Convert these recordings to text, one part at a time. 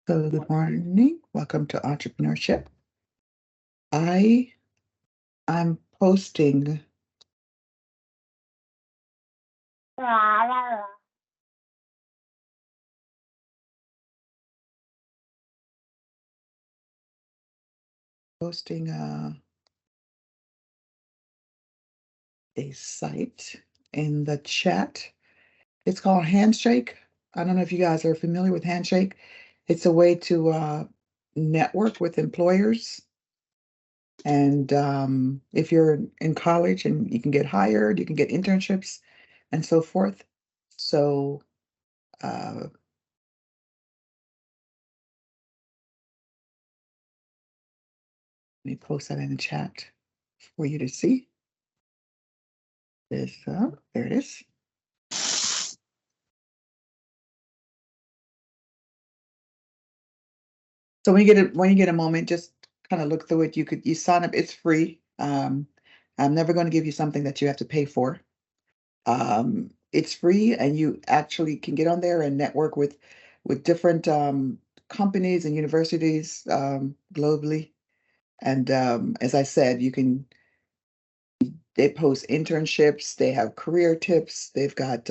So good morning. Welcome to Entrepreneurship. I I'm posting a site in the chat. It's called Handshake. I don't know if you guys are familiar with Handshake. It's a way to network with employers. And if you're in college and you can get hired, you can get internships and so forth. So let me post that in the chat for you to see. There it is. So when you get a moment, just kind of look through it. You sign up, it's free. I'm never going to give you something that you have to pay for. It's free and you actually can get on there and network with different companies and universities globally. And as I said, they post internships, they have career tips, they've got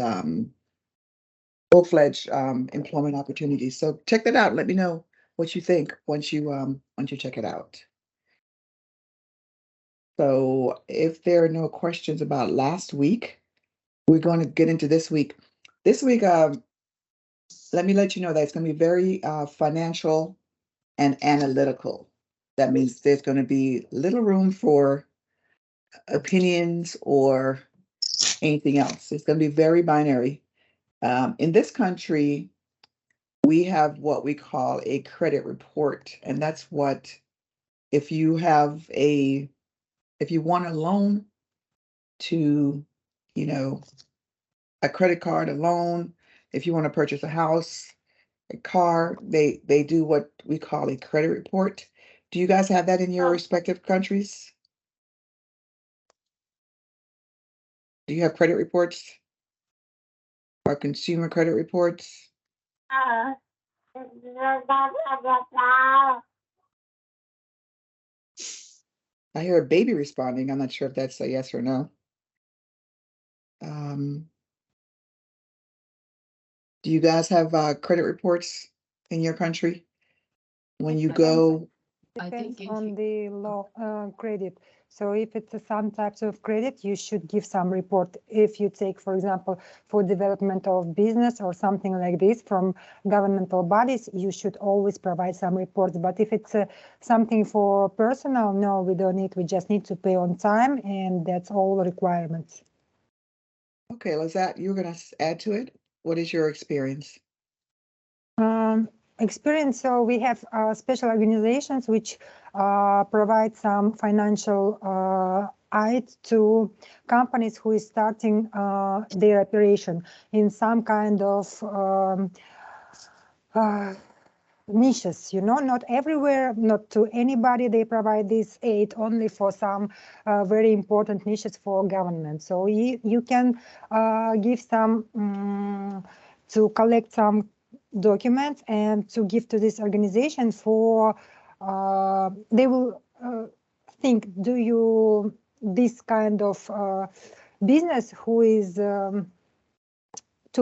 full-fledged employment opportunities. So check that out. Let me know what you think once you check it out. So if there are no questions about last week, we're going to get into this week. This week, let me let you know that it's going to be very financial and analytical. That means there's going to be little room for opinions or anything else. It's going to be very binary. In this country, we have what we call a credit report, and that's what if you have if you want a loan to, you know, a credit card, a loan, if you want to purchase a house, a car, they do what we call a credit report. Do you guys have that in your respective countries? Do you have credit reports or consumer credit reports? I hear a baby responding. I'm not sure if that's a yes or no. Um, do you guys have credit reports in your country when you go? Depends on the law credit. So if it's some types of credit, you should give some report. If you take, for example, for development of business or something like this from governmental bodies, you should always provide some reports. But if it's something for personal, no, we don't need. We just need to pay on time, and that's all requirements. Okay, Lizette, you're going to add to it. What is your experience? Experience. So we have special organizations which provide some financial aid to companies who is starting their operation in some kind of niches, not everywhere, not to anybody. They provide this aid only for some very important niches for government. So you can give some to collect some documents and to give to this organization for they will think, do you this kind of business who is to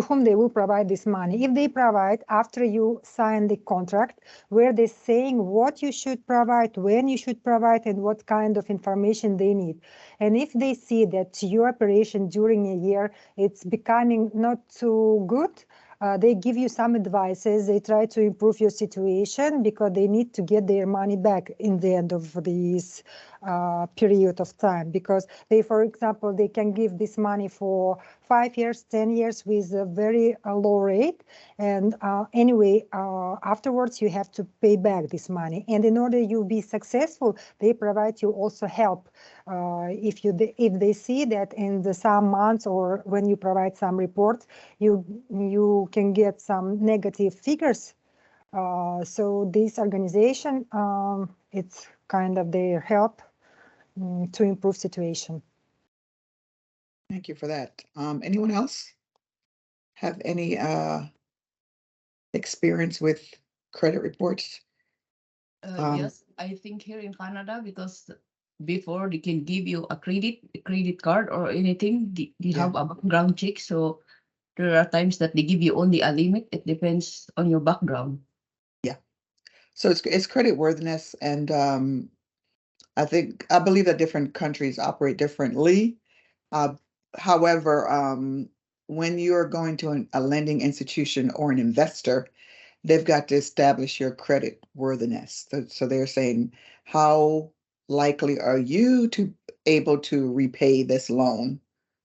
whom they will provide this money. If they provide, after you sign the contract, where they're saying what you should provide, when you should provide, and what kind of information they need. And if they see that your operation during a year, it's becoming not too good, they give you some advices. They try to improve your situation because they need to get their money back in the end of this period of time. Because they, for example, they can give this money for 5 years, 10 years with a very low rate. And anyway, afterwards, you have to pay back this money. And in order you be successful, they provide you also help. If they see that in the some months or when you provide some reports, you can get some negative figures. So this organization, it's kind of their help to improve situation. Thank you for that. Anyone else have any experience with credit reports? Yes, I think here in Canada, because before they can give you a credit card or anything, they Yeah. have a background check. So there are times that they give you only a limit. It depends on your background. Yeah. So it's credit worthiness, and I believe that different countries operate differently. Uh, However, when you're going to a lending institution or an investor, they've got to establish your credit worthiness. So they're saying, how likely are you to able to repay this loan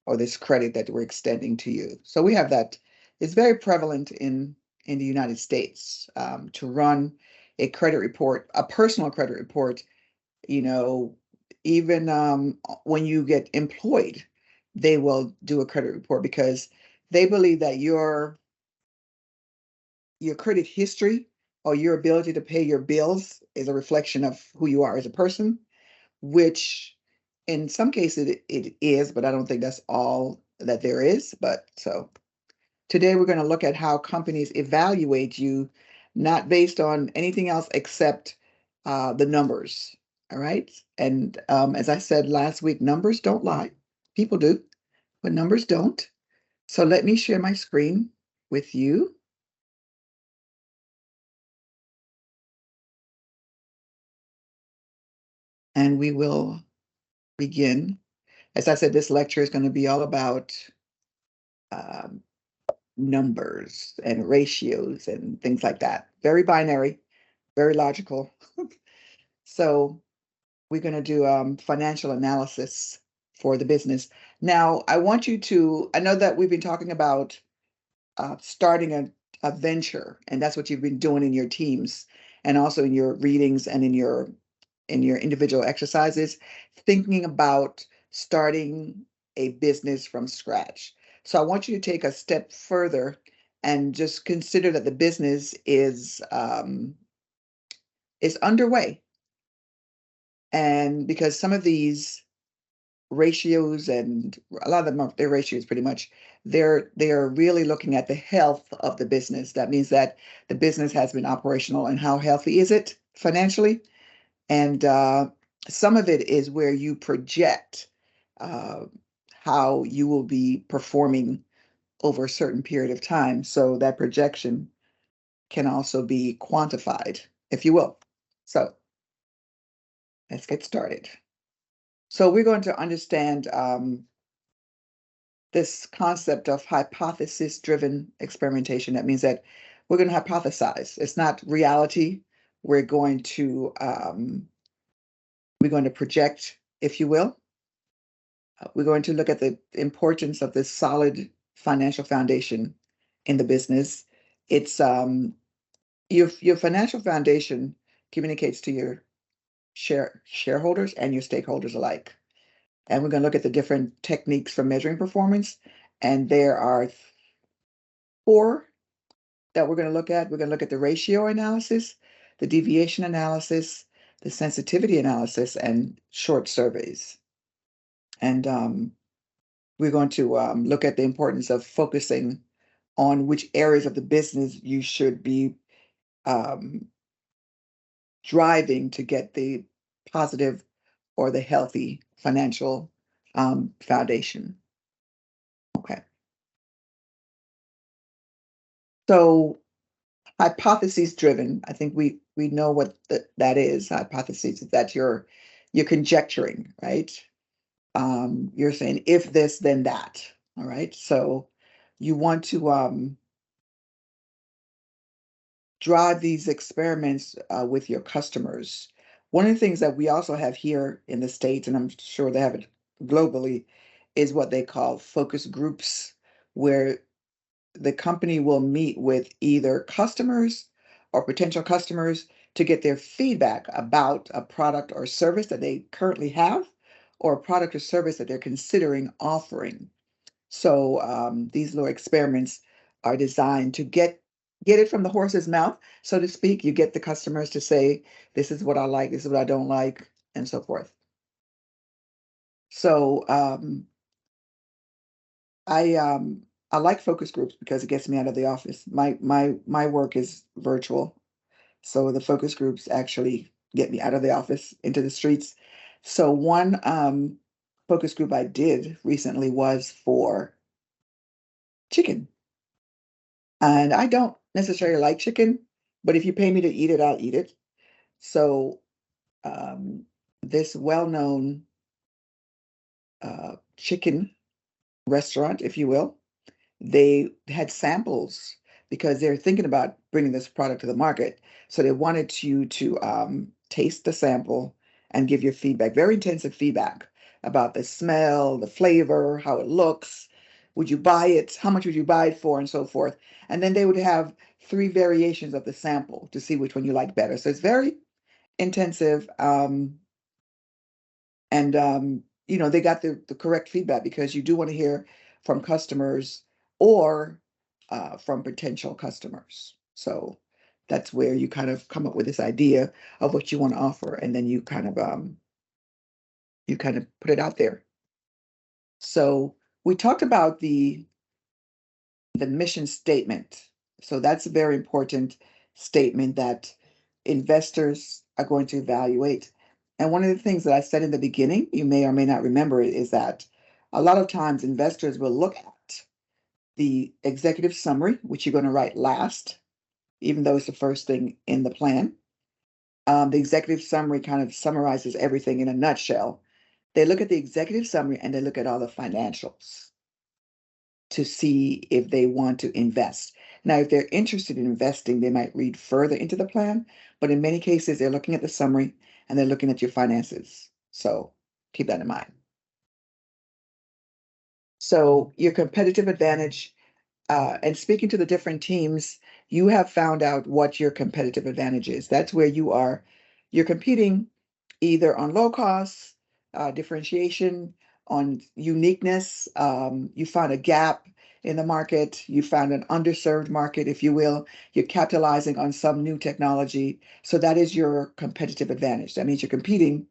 or this credit that we're extending to you? So we have that. It's very prevalent in the United States, to run a credit report, a personal credit report, you know, even when you get employed, they will do a credit report because they believe that your credit history or your ability to pay your bills is a reflection of who you are as a person, which in some cases it is, but I don't think that's all that there is. But so today we're going to look at how companies evaluate you, not based on anything else except the numbers. All right. And as I said last week, numbers don't lie. People do, but numbers don't. So let me share my screen with you. And we will begin. As I said, this lecture is going to be all about um, numbers and ratios and things like that. Very binary, very logical. So we're going to do financial analysis for the business. Now, I want you to, I know that we've been talking about starting a venture, and that's what you've been doing in your teams and also in your readings and in your individual exercises, thinking about starting a business from scratch. So I want you to take a step further and just consider that the business is underway. And because some of these ratios, and a lot of them are their ratios pretty much, they're really looking at the health of the business. That means that the business has been operational and how healthy is it financially. And some of it is where you project uh, how you will be performing over a certain period of time. So that projection can also be quantified, if you will. So let's get started. So we're going to understand this concept of hypothesis-driven experimentation. That means that we're going to hypothesize. It's not reality. We're going to project, if you will. We're going to look at the importance of this solid financial foundation in the business. It's your financial foundation communicates to your shareholders and your stakeholders alike. And we're going to look at the different techniques for measuring performance. And there are four that we're going to look at. We're going to look at the ratio analysis, the deviation analysis, the sensitivity analysis, and short surveys. And we're going to look at the importance of focusing on which areas of the business you should be um, driving to get the positive or the healthy financial foundation. Okay. So hypotheses driven, I think we know what that is. Hypotheses is that you're conjecturing, right? You're saying if this, then that. All right. So you want to drive these experiments with your customers. One of the things that we also have here in the States, and I'm sure they have it globally, is what they call focus groups, where the company will meet with either customers or potential customers to get their feedback about a product or service that they currently have or a product or service that they're considering offering. So these little experiments are designed to get it from the horse's mouth, so to speak. You get the customers to say, this is what I like, this is what I don't like, and so forth. So I like focus groups because it gets me out of the office. My work is virtual. So the focus groups actually get me out of the office into the streets. So one focus group I did recently was for chicken. And I don't necessarily like chicken, but if you pay me to eat it, I'll eat it. So um, this well-known chicken restaurant, if you will, they had samples because they're thinking about bringing this product to the market. So they wanted you to taste the sample and give your feedback, very intensive feedback about the smell, the flavor, how it looks. Would you buy it? How much would you buy it for? And so forth. And then they would have 3 variations of the sample to see which one you like better. So it's very intensive. And they got the correct feedback because you do want to hear from customers or from potential customers. So that's where you kind of come up with this idea of what you want to offer, and then you kind of put it out there. So we talked about the mission statement. So that's a very important statement that investors are going to evaluate. And one of the things that I said in the beginning, you may or may not remember it, is that a lot of times investors will look at the executive summary, which you're going to write last, even though it's the first thing in the plan. The executive summary kind of summarizes everything in a nutshell. They look at the executive summary and they look at all the financials to see if they want to invest. Now, if they're interested in investing, they might read further into the plan, but in many cases, they're looking at the summary and they're looking at your finances. So keep that in mind. So your competitive advantage, and speaking to the different teams, you have found out what your competitive advantage is. That's where you're competing either on low cost, differentiation, on uniqueness. You found a gap in the market. You found an underserved market, if you will. You're capitalizing on some new technology. So that is your competitive advantage. That means you're competing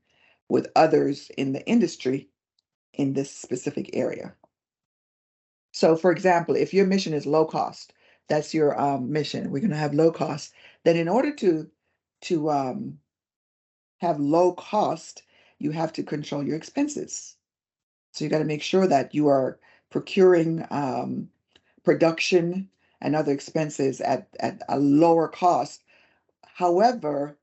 with others in the industry in this specific area. So, for example, if your mission is low cost, that's your mission. We're going to have low cost. Then, in order to have low cost, you have to control your expenses. So you got to make sure that you are procuring production and other expenses at a lower cost. However,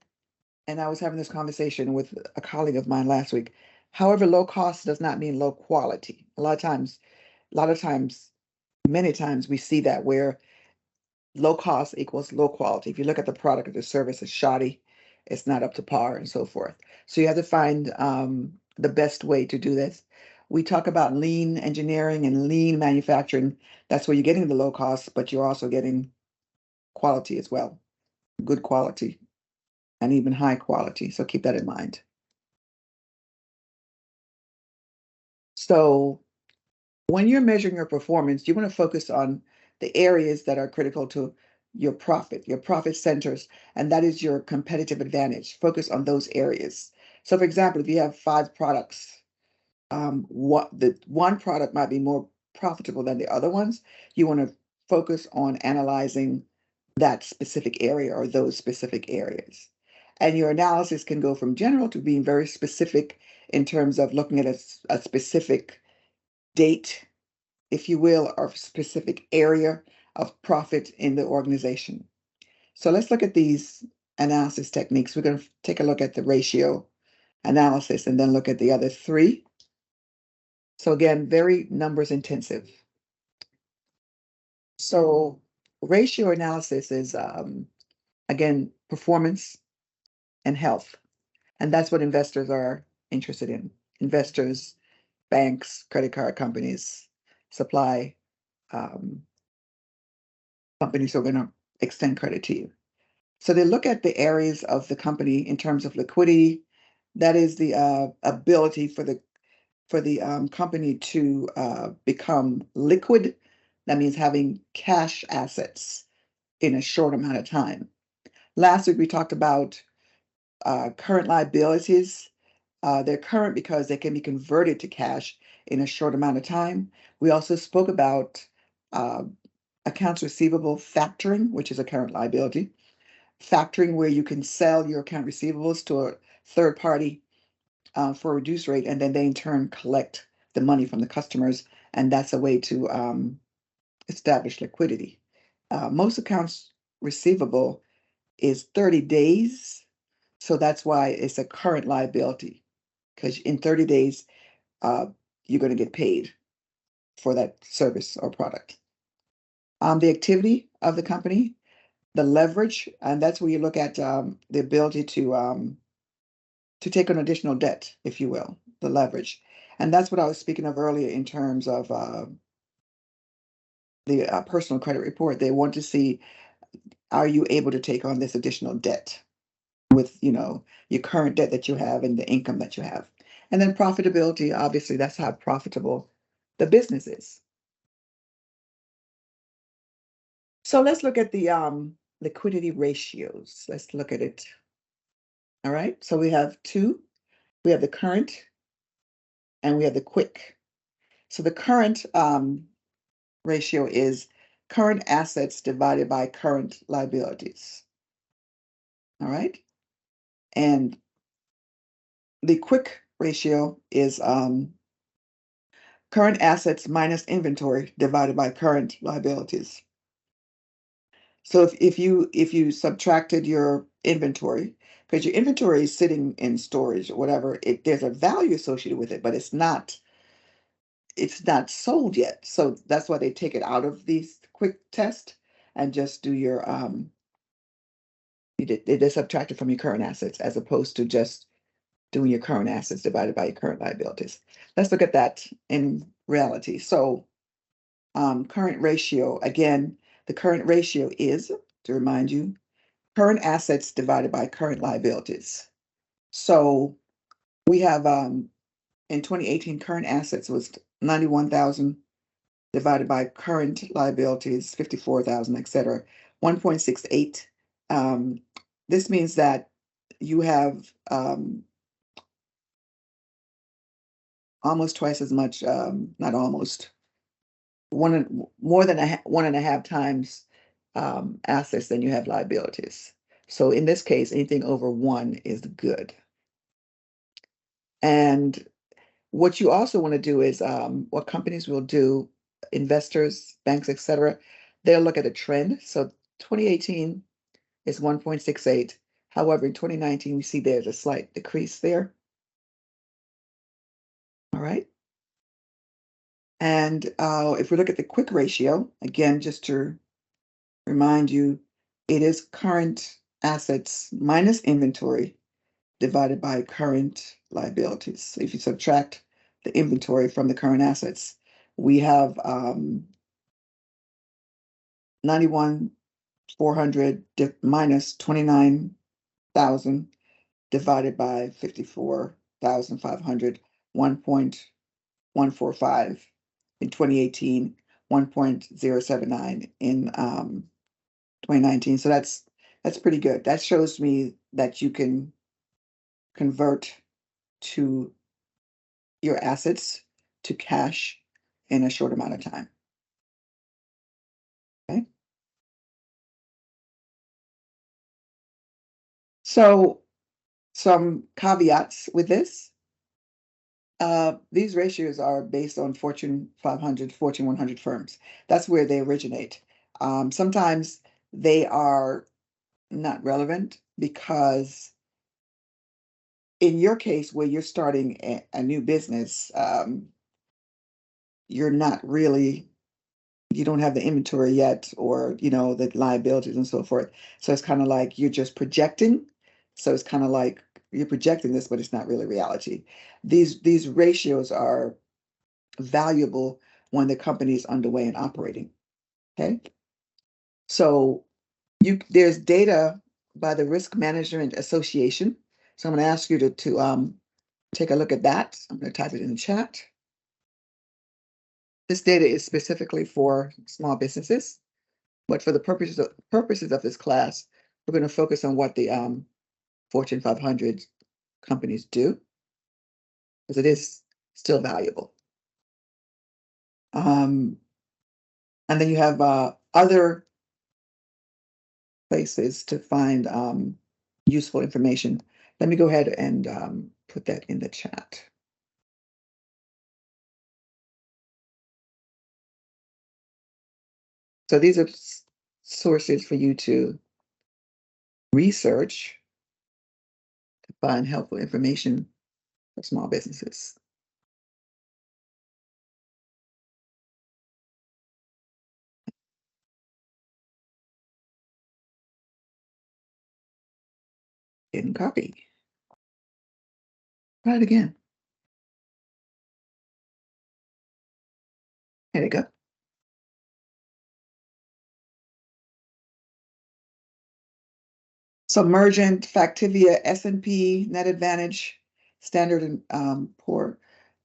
and I was having this conversation with a colleague of mine last week. However, low cost does not mean low quality. A lot of times, many times we see that where low cost equals low quality. If you look at the product or the service, it's shoddy, it's not up to par, and so forth. So you have to find the best way to do this. We talk about lean engineering and lean manufacturing. That's where you're getting the low cost, but you're also getting quality as well, good quality, and even high quality. So keep that in mind. So when you're measuring your performance, you want to focus on the areas that are critical to your profit centers, and that is your competitive advantage. Focus on those areas. So, for example, if you have 5 products, what the one product might be more profitable than the other ones, you want to focus on analyzing that specific area or those specific areas. And your analysis can go from general to being very specific in terms of looking at a specific date, if you will, or specific area of profit in the organization. So let's look at these analysis techniques. We're going to take a look at the ratio analysis and then look at the other 3. So again, very numbers intensive. So ratio analysis is, again, performance and health. And that's what investors are interested in. Investors, banks, credit card companies, supply companies who are going to extend credit to you. So they look at the areas of the company in terms of liquidity. That is the ability for the company to become liquid. That means having cash assets in a short amount of time. Last week we talked about current liabilities. They're current because they can be converted to cash in a short amount of time. We also spoke about accounts receivable factoring, which is a current liability. factoring where you can sell your account receivables to a third party for a reduced rate, and then they in turn collect the money from the customers, and that's a way to establish liquidity. Most accounts receivable is 30 days, so that's why it's a current liability, because in 30 days, you're going to get paid for that service or product. The activity of the company, the leverage, and that's where you look at the ability to take on additional debt, if you will, the leverage. And that's what I was speaking of earlier in terms of the personal credit report. They want to see, are you able to take on this additional debt with, your current debt that you have and the income that you have. And then profitability, obviously, that's how profitable the business is. So let's look at the liquidity ratios. Let's look at it. All right. So we have two. We have the current and we have the quick. So the current ratio is current assets divided by current liabilities. All right. And the quick ratio is current assets minus inventory divided by current liabilities. So if you subtracted your inventory, because your inventory is sitting in storage or whatever, there's a value associated with it, but it's not sold yet. So that's why they take it out of these quick test and just do your they subtract it from your current assets as opposed to just doing your current assets divided by your current liabilities. Let's look at that in reality. So current ratio, again, the current ratio is, to remind you, current assets divided by current liabilities. So we have in 2018, current assets was 91,000 divided by current liabilities, 54,000, et cetera, 1.68. This means that you have almost twice as much, not almost, more than 1.5 times assets than you have liabilities. So in this case, anything over 1 is good. And what you also want to do is what companies will do, investors, banks, etc., they'll look at a trend. So 2018 is 1.68. However, in 2019, we see there's a slight decrease there. All right. And if we look at the quick ratio, again, just to remind you, it is current assets minus inventory divided by current liabilities. So if you subtract the inventory from the current assets, we have 91,400 minus 29,000 divided by 54,500, 1.145 in 2018, 1.079 in 2019. So that's pretty good. That shows me that you can convert to your assets to cash in a short amount of time. Okay. So some caveats with this. These ratios are based on Fortune 500, Fortune 100 firms. That's where they originate. Sometimes they are not relevant because in your case, where you're starting a new business, you're not really, you don't have the inventory yet, or the liabilities and so forth. So it's kind of like you're just projecting. So it's kind of like you're projecting this, but it's not really reality. These ratios are valuable when the company is underway and operating. Okay. So there's data by the Risk Management Association. So I'm going to ask you to take a look at that. I'm going to type it in the chat. This data is specifically for small businesses, but for the purposes of this class, we're going to focus on what the Fortune 500 companies do, because it is still valuable. And then you have other places to find useful information. Let me go ahead and put that in the chat. So these are sources for you to research to find helpful information for small businesses. Didn't copy. Try it again. There you go. Submergent, Factivia, S&P, Net Advantage, Standard and Poor,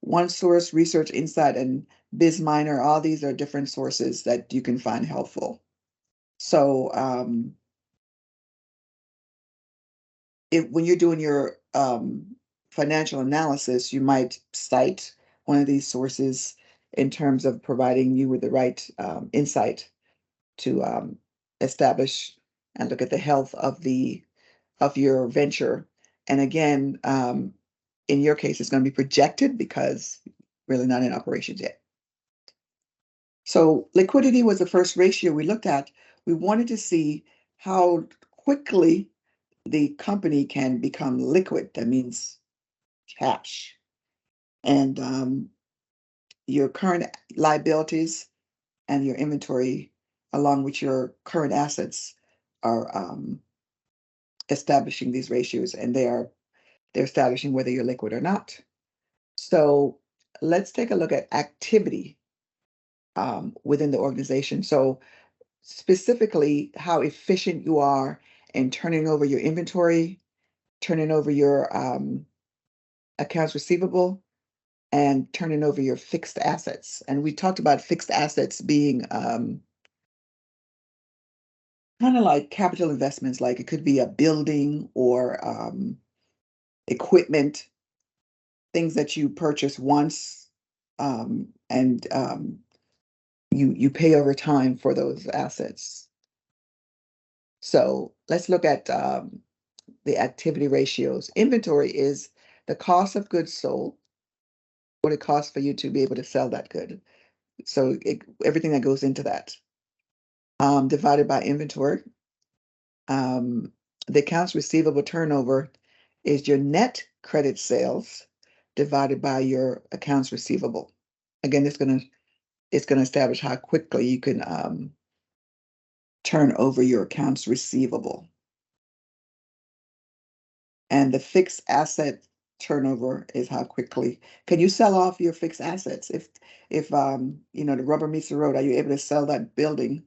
OneSource, Research Insight, and BizMiner. All these are different sources that you can find helpful. So when you're doing your financial analysis, you might cite one of these sources in terms of providing you with the right insight to establish and look at the health of your venture. And again, in your case, it's going to be projected because really not in operations yet. So liquidity was the first ratio we looked at. We wanted to see how quickly the company can become liquid. That means cash. And your current liabilities and your inventory, along with your current assets, are establishing these ratios, and they're establishing whether you're liquid or not. So let's take a look at activity within the organization. So specifically, how efficient you are in turning over your inventory, turning over your accounts receivable, and turning over your fixed assets. And we talked about fixed assets being kind of like capital investments, like it could be a building or equipment, things that you purchase once and you pay over time for those assets. So let's look at the activity ratios. Inventory is the cost of goods sold, what it costs for you to be able to sell that good. So everything that goes into that, divided by inventory. The accounts receivable turnover is your net credit sales divided by your accounts receivable. Again, it's gonna establish how quickly you can turn over your accounts receivable. And the fixed asset turnover is how quickly can you sell off your fixed assets. If the rubber meets the road, are you able to sell that building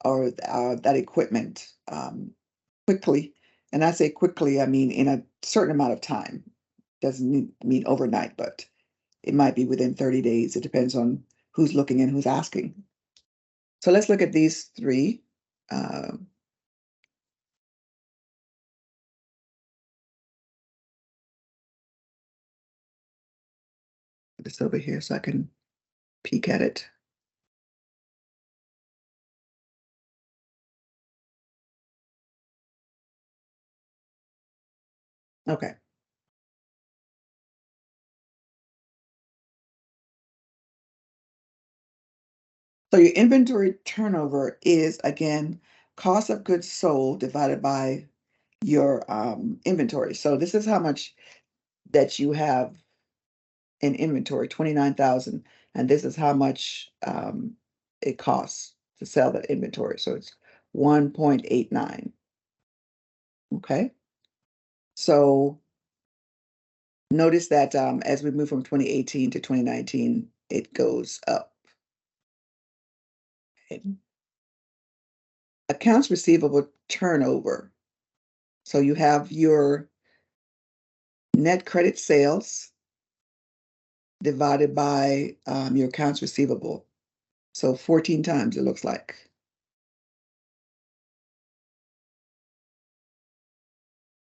or that equipment quickly? And I say quickly, I mean in a certain amount of time. Doesn't mean overnight, but it might be within 30 days. It depends on who's looking and who's asking. So let's look at these three. Put this over here so I can peek at it. Okay. So your inventory turnover is, again, cost of goods sold divided by your inventory. So this is how much that you have in inventory, 29,000, and this is how much it costs to sell that inventory. So it's 1.89. Okay. So notice that as we move from 2018 to 2019, it goes up. Okay. Accounts receivable turnover. So you have your net credit sales divided by your accounts receivable. So 14 times it looks like.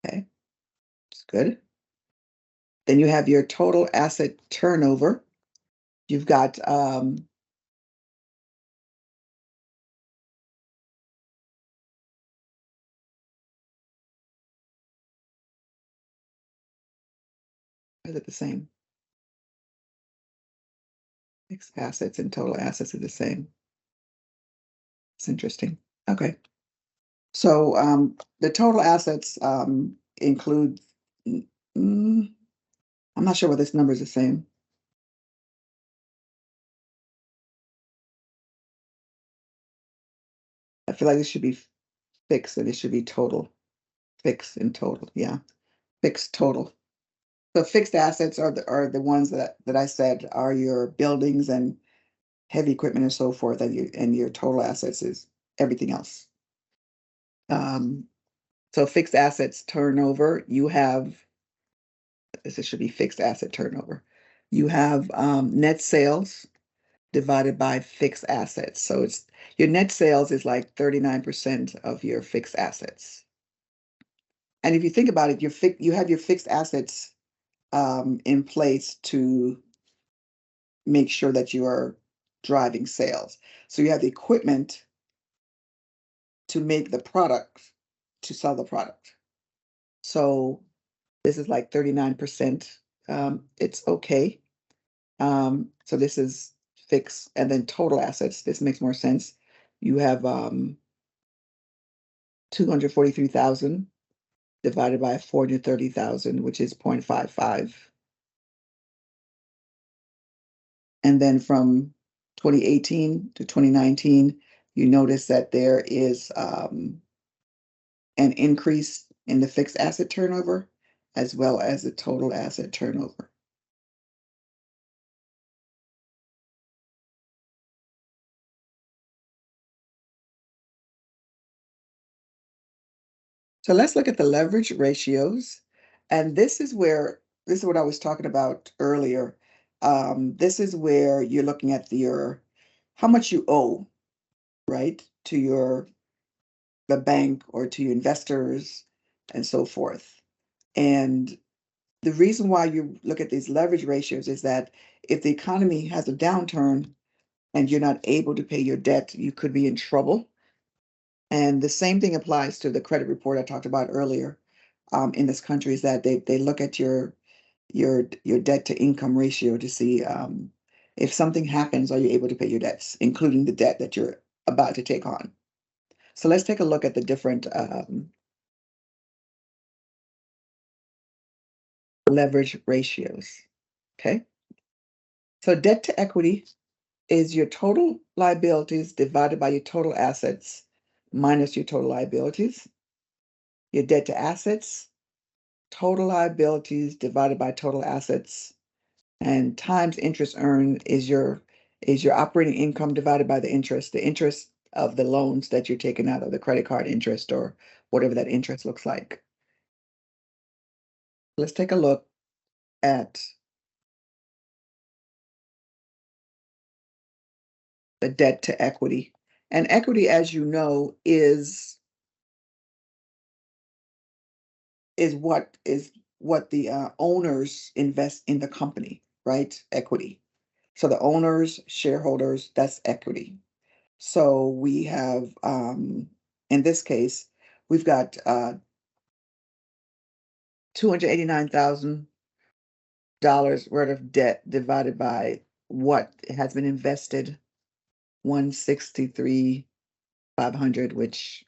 Okay, it's good. Then you have your total asset turnover. You've got Is it the same? Fixed assets and total assets are the same. It's interesting. Okay. So the total assets include, I'm not sure whether this number is the same. I feel like it should be fixed and it should be total. Fixed and total, yeah. Fixed total. So fixed assets are the ones that I said are your buildings and heavy equipment and so forth, and your total assets is everything else. So fixed assets turnover, you have, this should be fixed asset turnover. You have net sales divided by fixed assets. So it's your net sales is like 39% of your fixed assets. And if you think about it, you have your fixed assets in place to make sure that you are driving sales. So you have the equipment to make the product, to sell the product. So this is like 39%. It's okay. So this is fixed, and then total assets. This makes more sense. You have 243,000 divided by 430,000, which is 0.55. And then from 2018 to 2019, you notice that there is an increase in the fixed asset turnover as well as the total asset turnover. So let's look at the leverage ratios. And this is what I was talking about earlier. This is where you're looking at how much you owe, right, to the bank or to your investors and so forth. And the reason why you look at these leverage ratios is that if the economy has a downturn and you're not able to pay your debt, you could be in trouble. And the same thing applies to the credit report I talked about earlier in this country, is that they look at your debt to income ratio to see if something happens, are you able to pay your debts, including the debt that you're about to take on. So let's take a look at the different leverage ratios. Okay. So debt to equity is your total liabilities divided by your total assets minus your total liabilities. Your debt to assets, total liabilities divided by total assets, and times interest earned is your operating income divided by the interest of the loans that you're taking out, of the credit card interest or whatever that interest looks like. Let's take a look at the debt to equity. And equity, as you know, is what the owners invest in the company, right? Equity. So the owners, shareholders, that's equity. So we have, in this case, we've got $289,000 worth of debt divided by what has been invested, 163,500, which,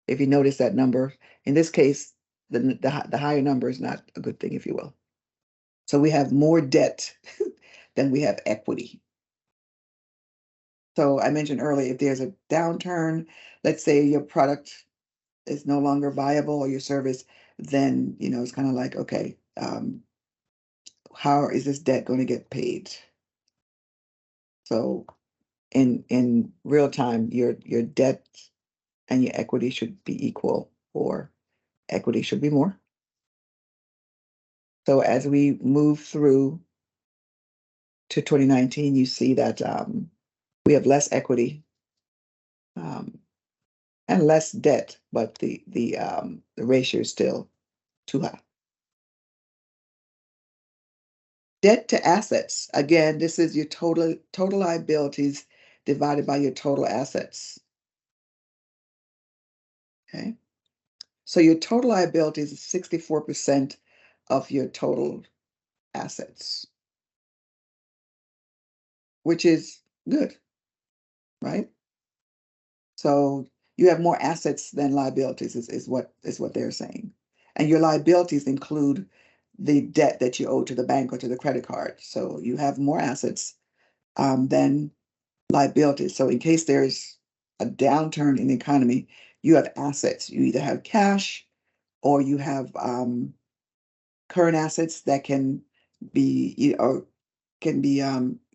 if you notice that number, in this case, the higher number is not a good thing, if you will. So we have more debt than we have equity. So I mentioned earlier, if there's a downturn, let's say your product is no longer viable or your service, then it's kind of like, okay, how is this debt going to get paid? So in real time, your debt and your equity should be equal, or equity should be more. So as we move through to 2019, you see that we have less equity and less debt, but the ratio is still too high. Debt to assets. Again, this is your total liabilities divided by your total assets. Okay. So your total liabilities is 64% of your total assets, which is good, right? So you have more assets than liabilities is what they're saying. And your liabilities include the debt that you owe to the bank or to the credit card. So you have more assets than liabilities. So in case there's a downturn in the economy, you have assets. You either have cash or you have current assets that can be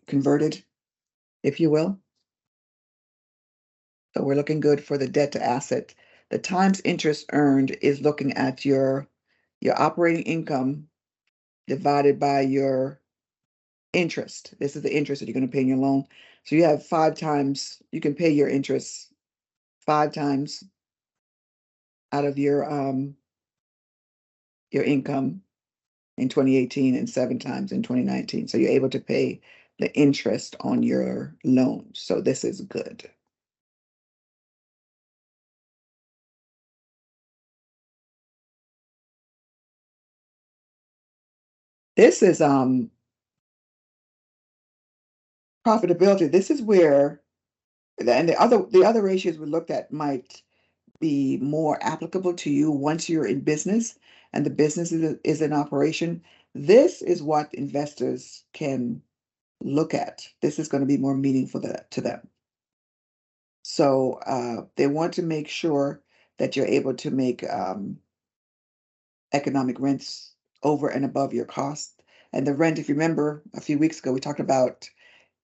converted, if you will. So we're looking good for the debt to asset. The times interest earned is looking at your operating income divided by your interest. This is the interest that you're going to pay in your loan. So you have 5 times, you can pay your interest 5 times out of your income in 2018 and 7 times in 2019. So you're able to pay the interest on your loan. So this is good. This is profitability. This is where, and the other ratios we looked at might be more applicable to you once you're in business and the business is in operation. This is what investors can look at. This is going to be more meaningful to them. So they want to make sure that you're able to make economic rents over and above your cost. And the rent, if you remember a few weeks ago, we talked about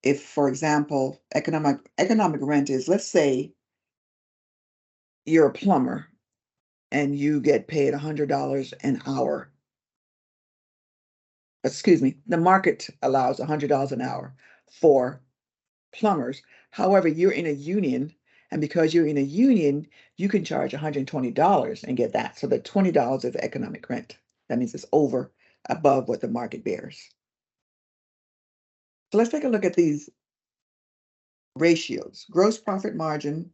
if, for example, economic rent is, let's say you're a plumber and you get paid $100 an hour. Excuse me, the market allows $100 an hour for plumbers. However, you're in a union, and because you're in a union, you can charge $120 and get that. So the $20 is economic rent. That means it's over above what the market bears. So let's take a look at these ratios. Gross profit margin,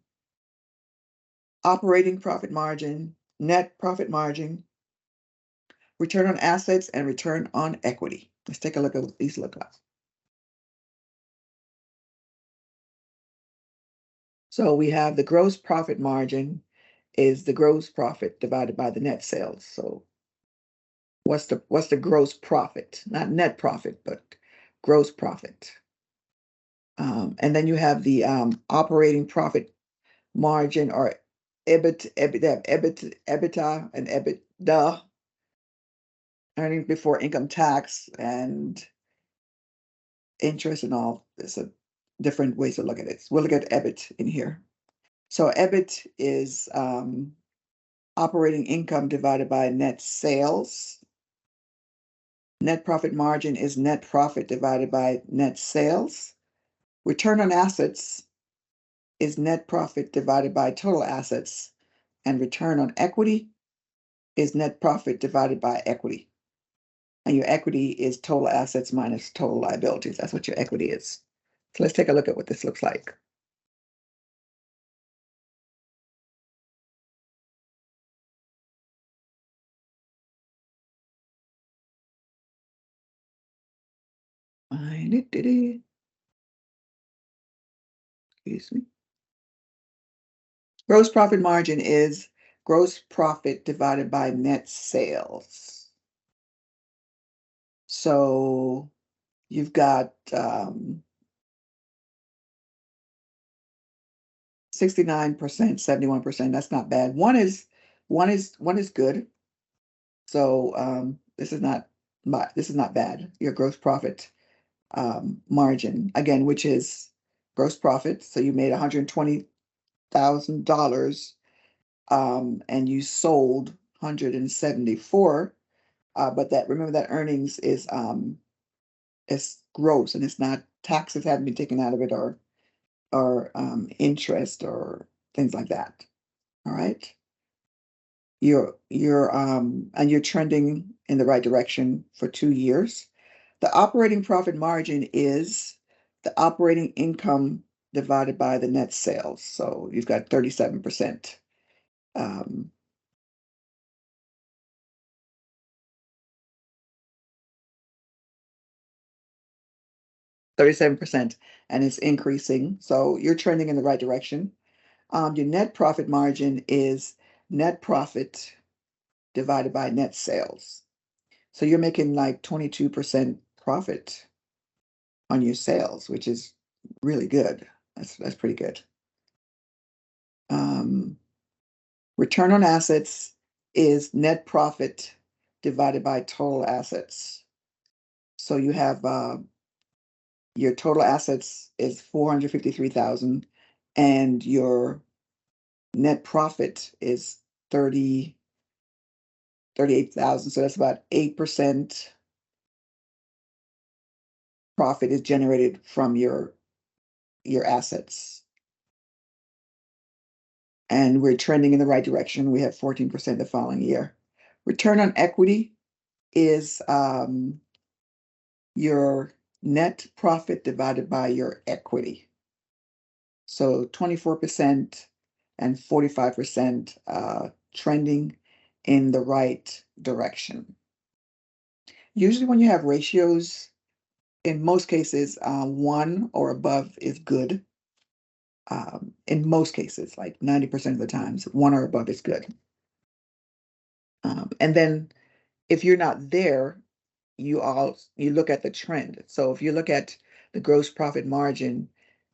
operating profit margin, net profit margin, return on assets, and return on equity. Let's take a look at what these look like. So we have the gross profit margin is the gross profit divided by the net sales. So what's the gross profit? Not net profit, but gross profit. And then you have the operating profit margin, or EBITDA and EBITDA, earnings before income tax and interest and all. There's a different ways to look at it. We'll look at EBIT in here. So EBIT is operating income divided by net sales. Net profit margin is net profit divided by net sales. Return on assets is net profit divided by total assets. And return on equity is net profit divided by equity. And your equity is total assets minus total liabilities. That's what your equity is. So let's take a look at what this looks like. Excuse me. Gross profit margin is gross profit divided by net sales. So you've got 69%, 71%. That's not bad. One is good. So this is not bad. Your gross profit margin, again, which is gross profit. So you made $120,000 and you sold 174. But remember that earnings is gross, and it's not, taxes haven't been taken out of it, or interest or things like that. All right. You're trending in the right direction for 2 years. The operating profit margin is the operating income divided by the net sales. So you've got 37%. 37%, and it's increasing. So you're trending in the right direction. Your net profit margin is net profit divided by net sales. So you're making like 22% profit on your sales, which is really good. That's pretty good. Return on assets is net profit divided by total assets. So you have your total assets is 453,000 and your net profit is 38,000. So that's about 8% profit is generated from your assets. And we're trending in the right direction. We have 14% the following year. Return on equity is your net profit divided by your equity. So 24% and 45% trending in the right direction. Usually when you have ratios, in most cases, 1 or above is good. In most cases, like 90% of the times, 1 or above is good. And then if you're not there, you look at the trend. So if you look at the gross profit margin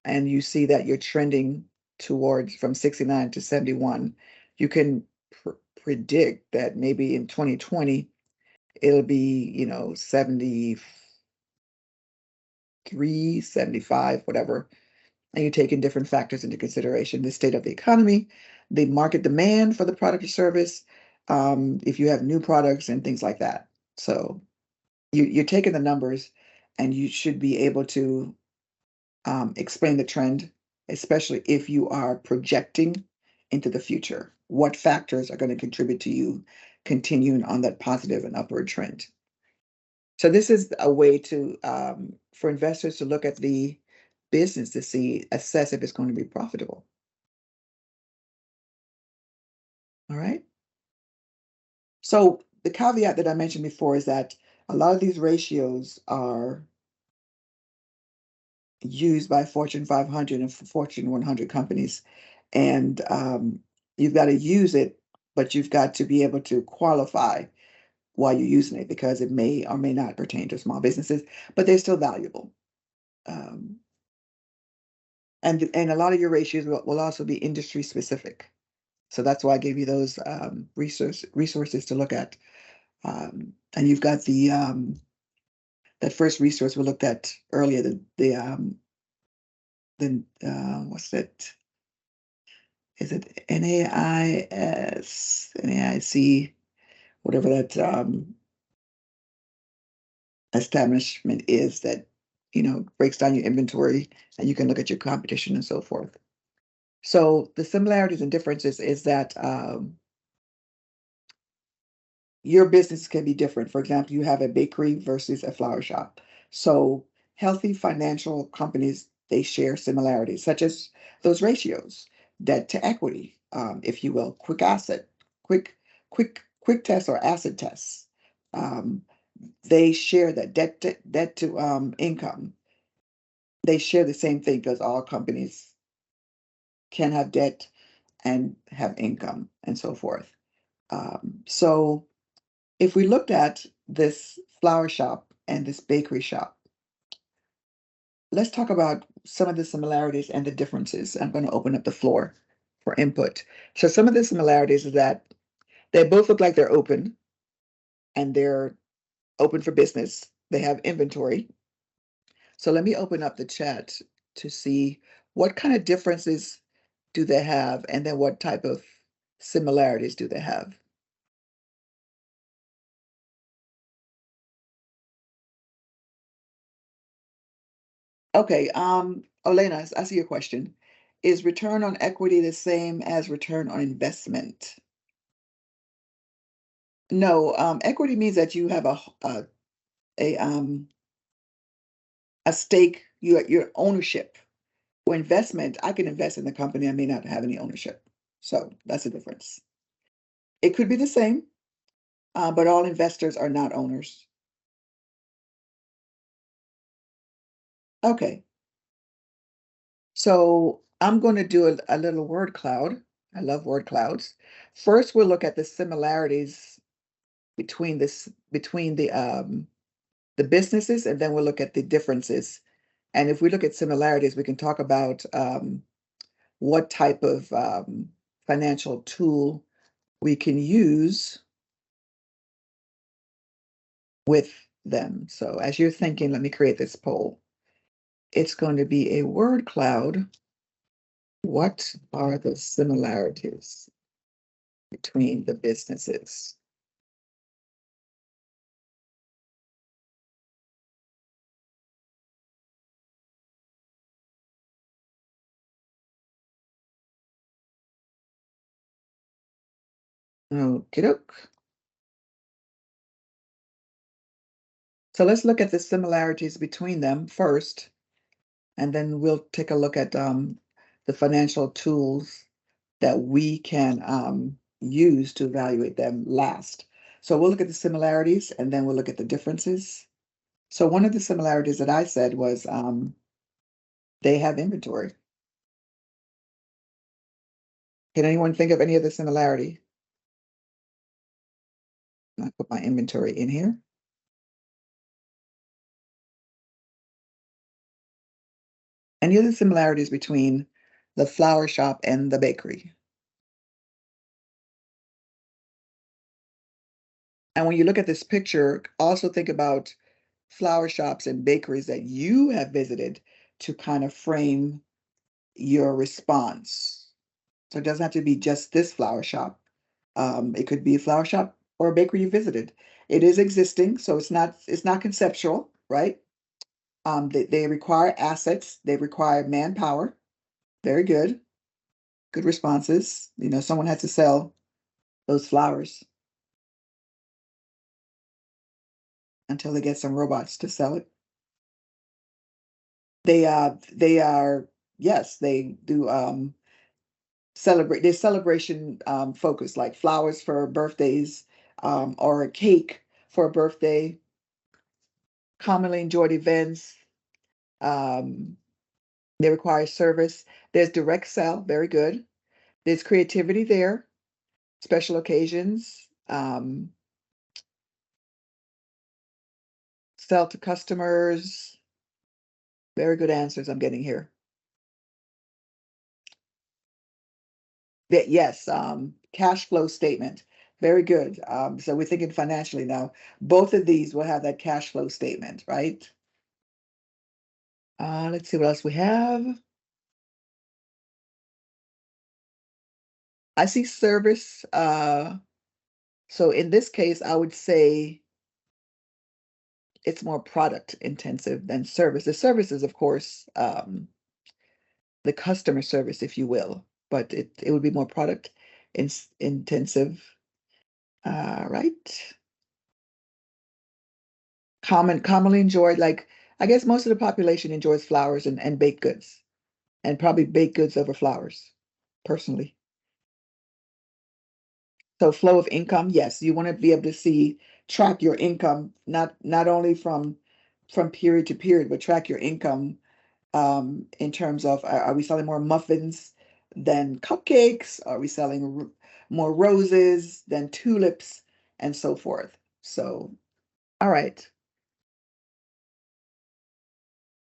and you see that you're trending towards from 69 to 71, you can predict that maybe in 2020 it'll be, 73, 75, whatever. And you're taking different factors into consideration: the state of the economy, the market demand for the product or service, if you have new products and things like that. So you're taking the numbers, and you should be able to explain the trend, especially if you are projecting into the future. What factors are going to contribute to you continuing on that positive and upward trend? So this is a way to for investors to look at the business to assess if it's going to be profitable. All right. So the caveat that I mentioned before is that a lot of these ratios are used by Fortune 500 and Fortune 100 companies, and you've got to use it, but you've got to be able to qualify while you're using it, because it may or may not pertain to small businesses, but they're still valuable. And a lot of your ratios will also be industry specific. So that's why I gave you those resources to look at. And you've got the that first resource we looked at earlier, what's that? Is it NAIC, whatever that establishment is that breaks down your inventory, and you can look at your competition and so forth. So the similarities and differences is that your business can be different. For example, you have a bakery versus a flower shop. So healthy financial companies, they share similarities, such as those ratios: debt to equity, if you will, quick test or asset tests. They share that debt to income. They share the same thing, because all companies can have debt and have income and so forth. So if we looked at this flower shop and this bakery shop, let's talk about some of the similarities and the differences. I'm going to open up the floor for input. So some of the similarities is that they both look like they're open, and they're open for business. They have inventory. So let me open up the chat to see what kind of differences do they have, and then what type of similarities do they have. Okay, Elena, I see your question. Is return on equity the same as return on investment? No, equity means that you have a stake, your ownership. For investment, I can invest in the company, I may not have any ownership. So that's the difference. It could be the same, but all investors are not owners. Okay. So I'm going to do a little word cloud. I love word clouds. First, we'll look at the similarities between the businesses, and then we'll look at the differences. And if we look at similarities, we can talk about what type of financial tool we can use with them. So as you're thinking, let me create this poll. It's going to be a word cloud. What are the similarities between the businesses? Okey doke. So let's look at the similarities between them first, and then we'll take a look at the financial tools that we can use to evaluate them last. So we'll look at the similarities and then we'll look at the differences. So one of the similarities that I said was they have inventory. Can anyone think of any other similarity? I put my inventory in here. Any other similarities between the flower shop and the bakery? And when you look at this picture, also think about flower shops and bakeries that you have visited to kind of frame your response. So it doesn't have to be just this flower shop. It could be a flower shop or a bakery you visited. It is existing, so it's not conceptual, right? They require assets, they require manpower. Very good. Good responses. You know, someone has to sell those flowers until they get some robots to sell it. They are, yes, they do celebrate, there's celebration focus, like flowers for birthdays, or a cake for a birthday, commonly enjoyed events. Um, they require service. There's direct sell, very good. There's creativity there, special occasions, sell to customers. Very good answers I'm getting here. Yes, cash flow statement. Very good. So we're thinking financially now. Both of these will have that cash flow statement, right? Let's see what else we have. I see service. So in this case, I would say it's more product intensive than service. The service is, of course, the customer service, if you will, but it would be more product intensive. Right. Commonly enjoyed, like I guess most of the population enjoys flowers and baked goods, and probably baked goods over flowers, personally. So flow of income, yes, you want to be able to track your income, not only from period to period, but track your income in terms of are we selling more muffins than cupcakes? Are we selling more roses than tulips and so forth? So, all right.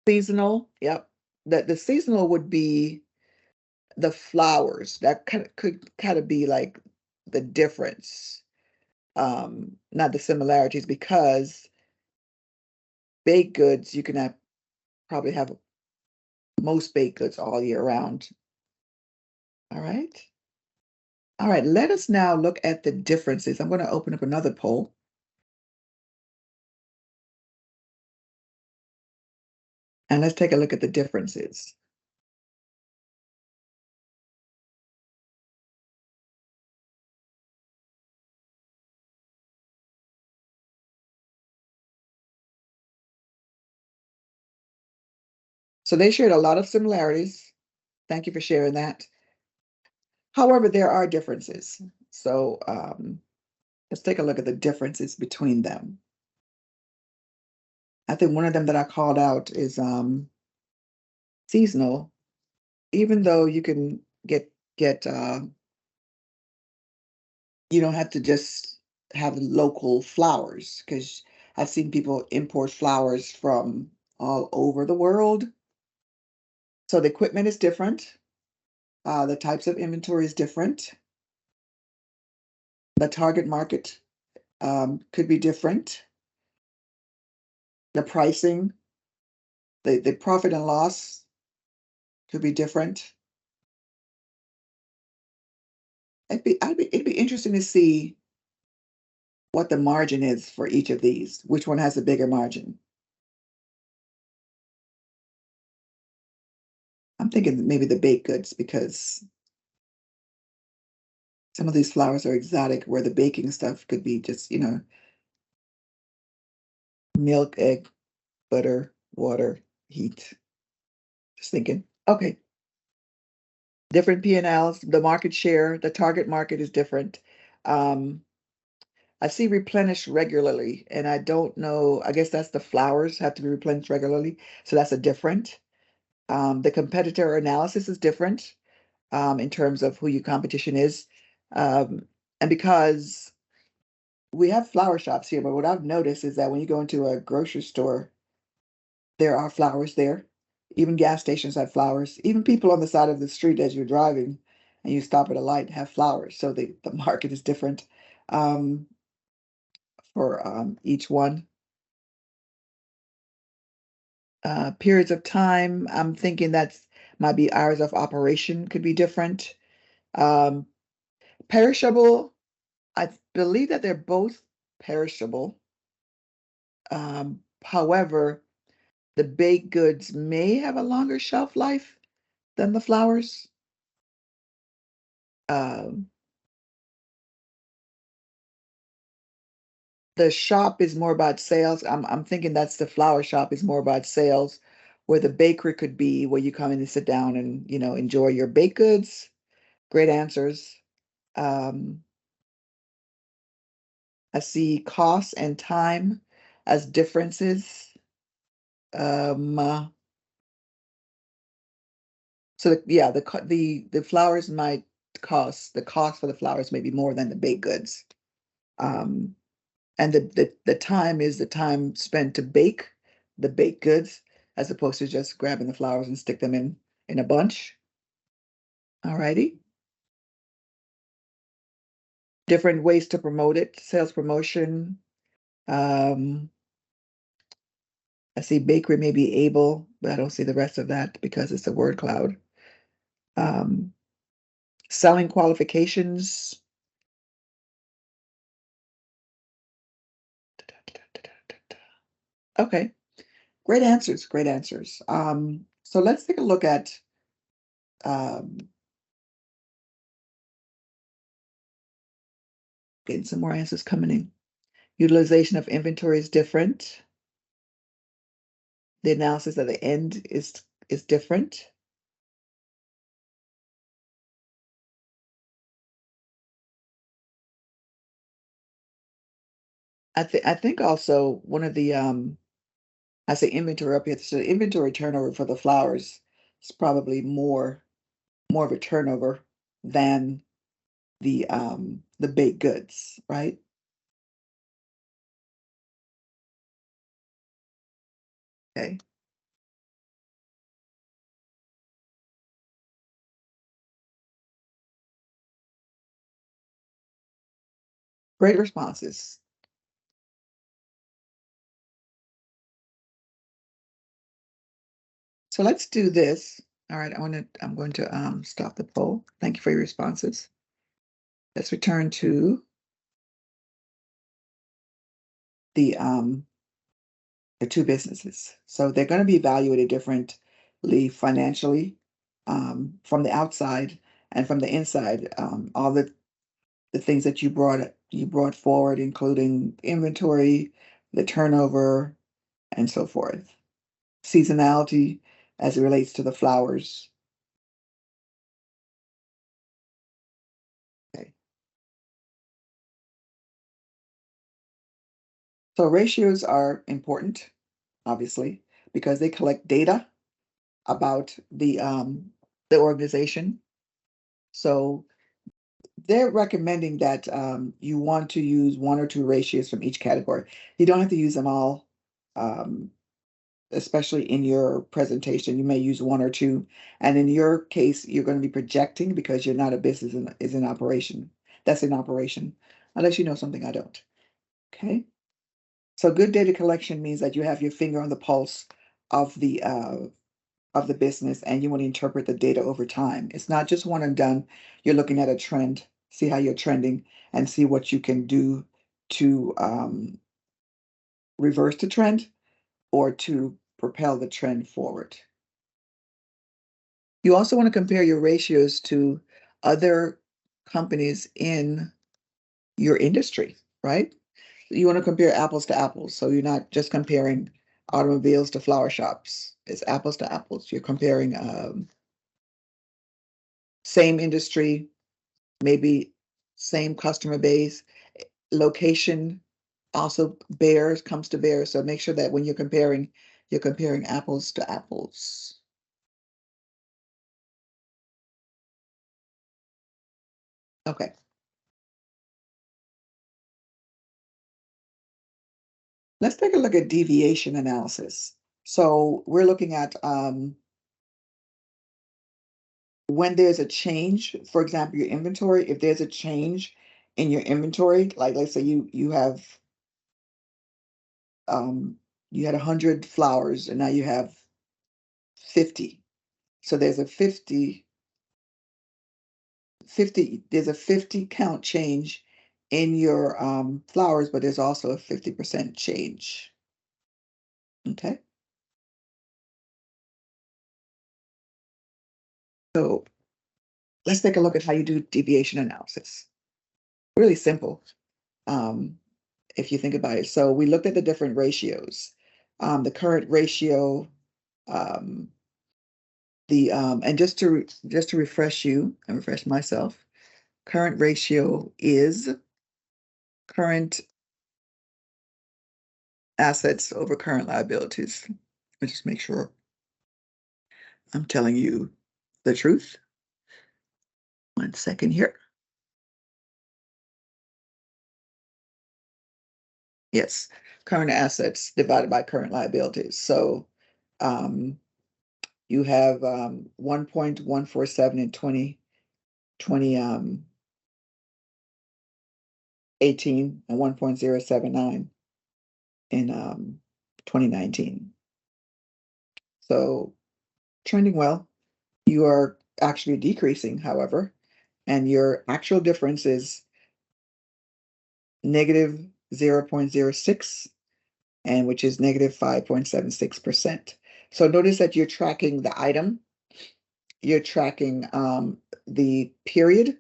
Seasonal, yep. The seasonal would be the flowers. That could kind of be like the difference, not the similarities, because baked goods, you can probably have most baked goods all year round. All right. All right, let us now look at the differences. I'm going to open up another poll. And let's take a look at the differences. So they shared a lot of similarities. Thank you for sharing that. However, there are differences. So let's take a look at the differences between them. I think one of them that I called out is seasonal, even though you can get you don't have to just have local flowers, because I've seen people import flowers from all over the world. So the equipment is different. The types of inventory is different. The target market could be different. The pricing, the profit and loss could be different. It'd be interesting to see what the margin is for each of these. Which one has a bigger margin? I'm thinking maybe the baked goods, because some of these flowers are exotic, where the baking stuff could be just, milk, egg, butter, water, heat. Just thinking. Okay. Different P&Ls, the market share, the target market is different. I see replenished regularly, and I don't know, I guess that's the flowers have to be replenished regularly. So that's a different. The competitor analysis is different in terms of who your competition is. And because we have flower shops here, but what I've noticed is that when you go into a grocery store, there are flowers there. Even gas stations have flowers. Even people on the side of the street as you're driving and you stop at a light have flowers. So the market is different um, for each one. Periods of time, I'm thinking that's might be hours of operation could be different. Um, Perishable, I believe that they're both perishable. However, the baked goods may have a longer shelf life than the flowers. Um, the shop is more about sales. I'm thinking that's the flower shop is more about sales, where the bakery could be where you come in and sit down and, enjoy your baked goods. Great answers. Um, I see cost and time as differences. So yeah, the flowers might the cost for the flowers may be more than the baked goods. Um, and the time is the time spent to bake the baked goods, as opposed to just grabbing the flowers and stick them in a bunch. All righty. Different ways to promote it, sales promotion. Um, I see bakery may be able, but I don't see the rest of that because it's a word cloud. Um, Selling qualifications. Okay, great answers, great answers. So let's take a look at um, getting some more answers coming in. Utilization of inventory is different. The analysis at the end is different. I think also one of the I say inventory up here, so the inventory turnover for the flowers is probably more of a turnover than the baked goods, right? Okay. Great responses. So let's do this. All right, I'm going to stop the poll. Thank you for your responses. Let's return to the the two businesses. So they're going to be evaluated differently financially from the outside and from the inside. All the things that you brought forward, including inventory, the turnover, and so forth. Seasonality as it relates to the flowers. Okay. So ratios are important, obviously, because they collect data about the organization. So they're recommending that you want to use 1 or 2 ratios from each category. You don't have to use them all, especially in your presentation. You may use 1 or 2. And in your case, you're going to be projecting because you're not a business is in operation. That's in operation, unless you know something I don't. Okay. So good data collection means that you have your finger on the pulse of the business and you want to interpret the data over time. It's not just one and done. You're looking at a trend, see how you're trending, and see what you can do to reverse the trend or to propel the trend forward. You also want to compare your ratios to other companies in your industry, right? You want to compare apples to apples. So you're not just comparing automobiles to flower shops. It's apples to apples. You're comparing same industry, maybe same customer base, location also comes to bear. So make sure that when you're comparing apples to apples. Okay. Let's take a look at deviation analysis. So we're looking at when there's a change, for example, your inventory, if there's a change in your inventory, like let's say you have you had 100 flowers and now you have 50. So there's a 50, there's a 50 count change in your flowers, but there's also a 50% change. Okay. So let's take a look at how you do deviation analysis. Really simple, if you think about it. So we looked at the different ratios. The current ratio, and just to refresh you and refresh myself, current ratio is current assets over current liabilities. Let me just make sure I'm telling you the truth. 1 second here. Yes, current assets divided by current liabilities. So you have 1.147 in 2018 and 1.079 in 2019. So trending well. You are actually decreasing, however, and your actual difference is negative 0.06, and which is negative 5.76%. So notice that you're tracking the item, you're tracking the period,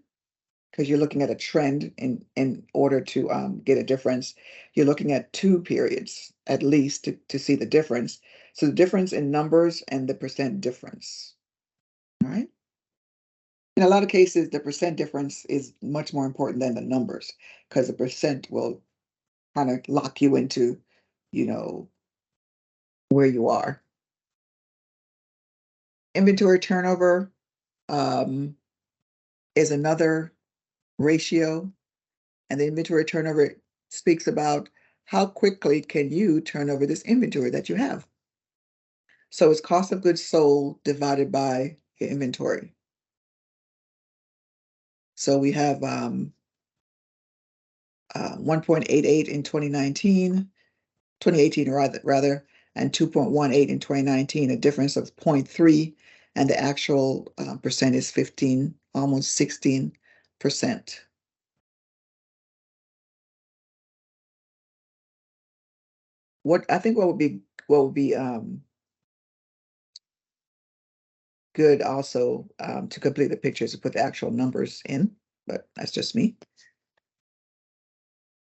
because you're looking at a trend in order to get a difference. You're looking at 2 periods at least to see the difference. So the difference in numbers and the percent difference. All right. In a lot of cases, the percent difference is much more important than the numbers because the percent will kind of lock you into, where you are. Inventory turnover is another ratio, and the inventory turnover speaks about how quickly can you turn over this inventory that you have. So it's cost of goods sold divided by your inventory. So we have 1.88 in 2018 rather, and 2.18 in 2019, a difference of 0.3, and the actual percent is 15, almost 16%. What would be good also to complete the picture is to put the actual numbers in, but that's just me.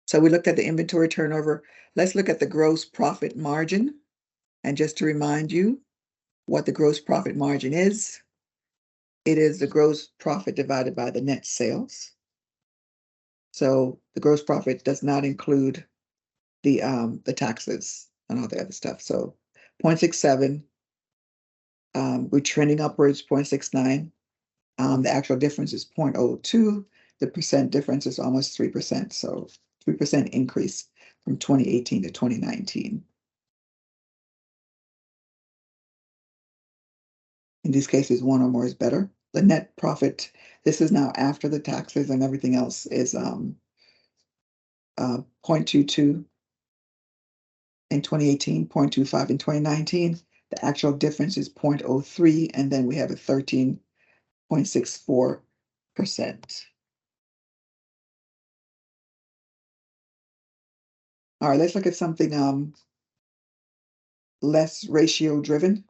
So we looked at the inventory turnover. Let's look at the gross profit margin. And just to remind you what the gross profit margin is, it is the gross profit divided by the net sales. So the gross profit does not include the taxes and all the other stuff. So 0.67 We're trending upwards 0.69. The actual difference is 0.02. The percent difference is almost 3%. So 3% increase from 2018 to 2019. In these cases, one or more is better. The net profit, this is now after the taxes and everything else, is 0.22 in 2018, 0.25 in 2019. The actual difference is 0.03, and then we have a 13.64%. All right, let's look at something less ratio driven.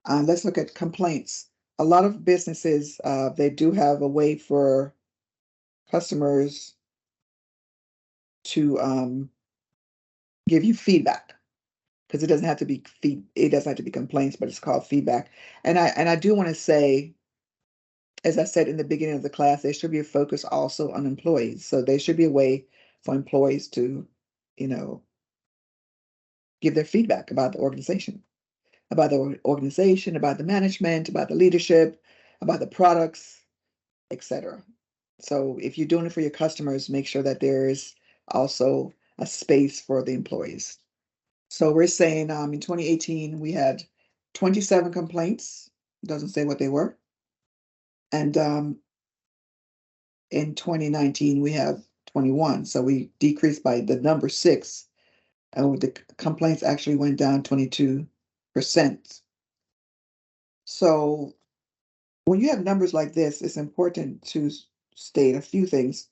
Let's look at complaints. A lot of businesses, they do have a way for customers to give you feedback, because it doesn't have to be complaints, but it's called feedback. And I do want to say, as I said in the beginning of the class, there should be a focus also on employees. So there should be a way for employees to, give their feedback about the organization, about the management, about the leadership, about the products, etc. So if you're doing it for your customers, make sure that there is also a space for the employees. So we're saying in 2018, we had 27 complaints. It doesn't say what they were. And in 2019, we have 21. So we decreased by the number 6. And the complaints actually went down 22%. So when you have numbers like this, it's important to state a few things.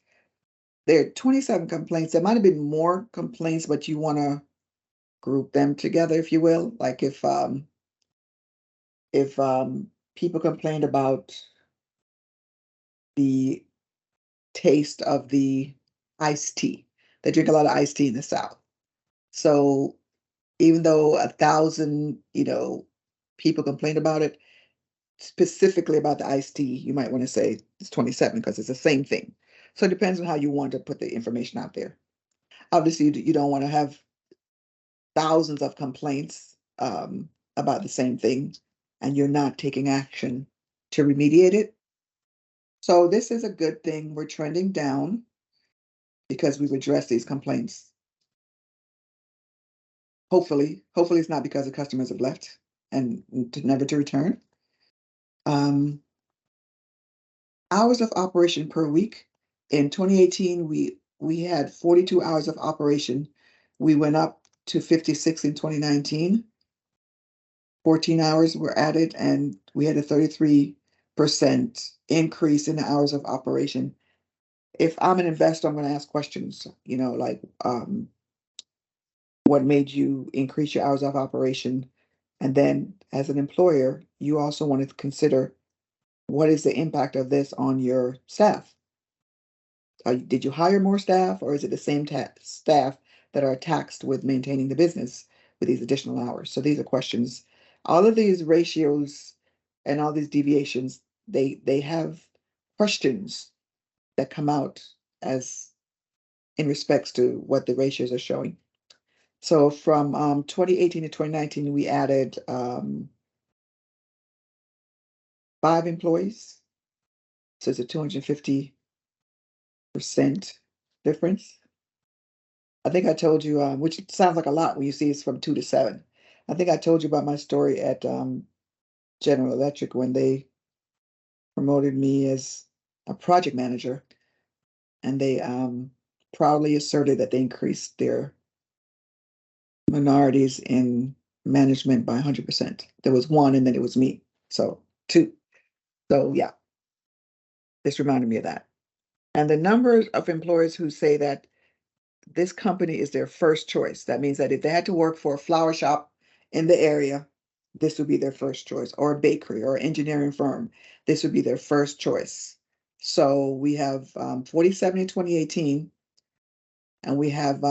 There are 27 complaints. There might have been more complaints, but you want to group them together, if you will. Like if people complained about the taste of the iced tea. They drink a lot of iced tea in the South. So even though 1,000, people complained about it, specifically about the iced tea, you might want to say it's 27 because it's the same thing. So it depends on how you want to put the information out there. Obviously, you don't want to have thousands of complaints about the same thing, and you're not taking action to remediate it. So this is a good thing. We're trending down because we've addressed these complaints. Hopefully it's not because the customers have left and never to return. Hours of operation per week. In 2018, we had 42 hours of operation. We went up to 56 in 2019. 14 hours were added, and we had a 33% increase in the hours of operation. If I'm an investor, I'm going to ask questions, like what made you increase your hours of operation? And then as an employer, you also want to consider, what is the impact of this on your staff? Did you hire more staff, or is it the same staff that are taxed with maintaining the business with these additional hours? So these are questions. All of these ratios and all these deviations, they have questions that come out as in respects to what the ratios are showing. So from 2018 to 2019, we added 5 employees. So it's a 250% difference. I think I told you, which sounds like a lot when you see it's from 2 to 7. I think I told you about my story at General Electric when they promoted me as a project manager, and they proudly asserted that they increased their minorities in management by 100%. There was 1, and then it was me. So 2. So yeah, this reminded me of that. And the numbers of employers who say that this company is their first choice. That means that if they had to work for a flower shop in the area, this would be their first choice, or a bakery or engineering firm. This would be their first choice. So we have 47 in 2018, and we have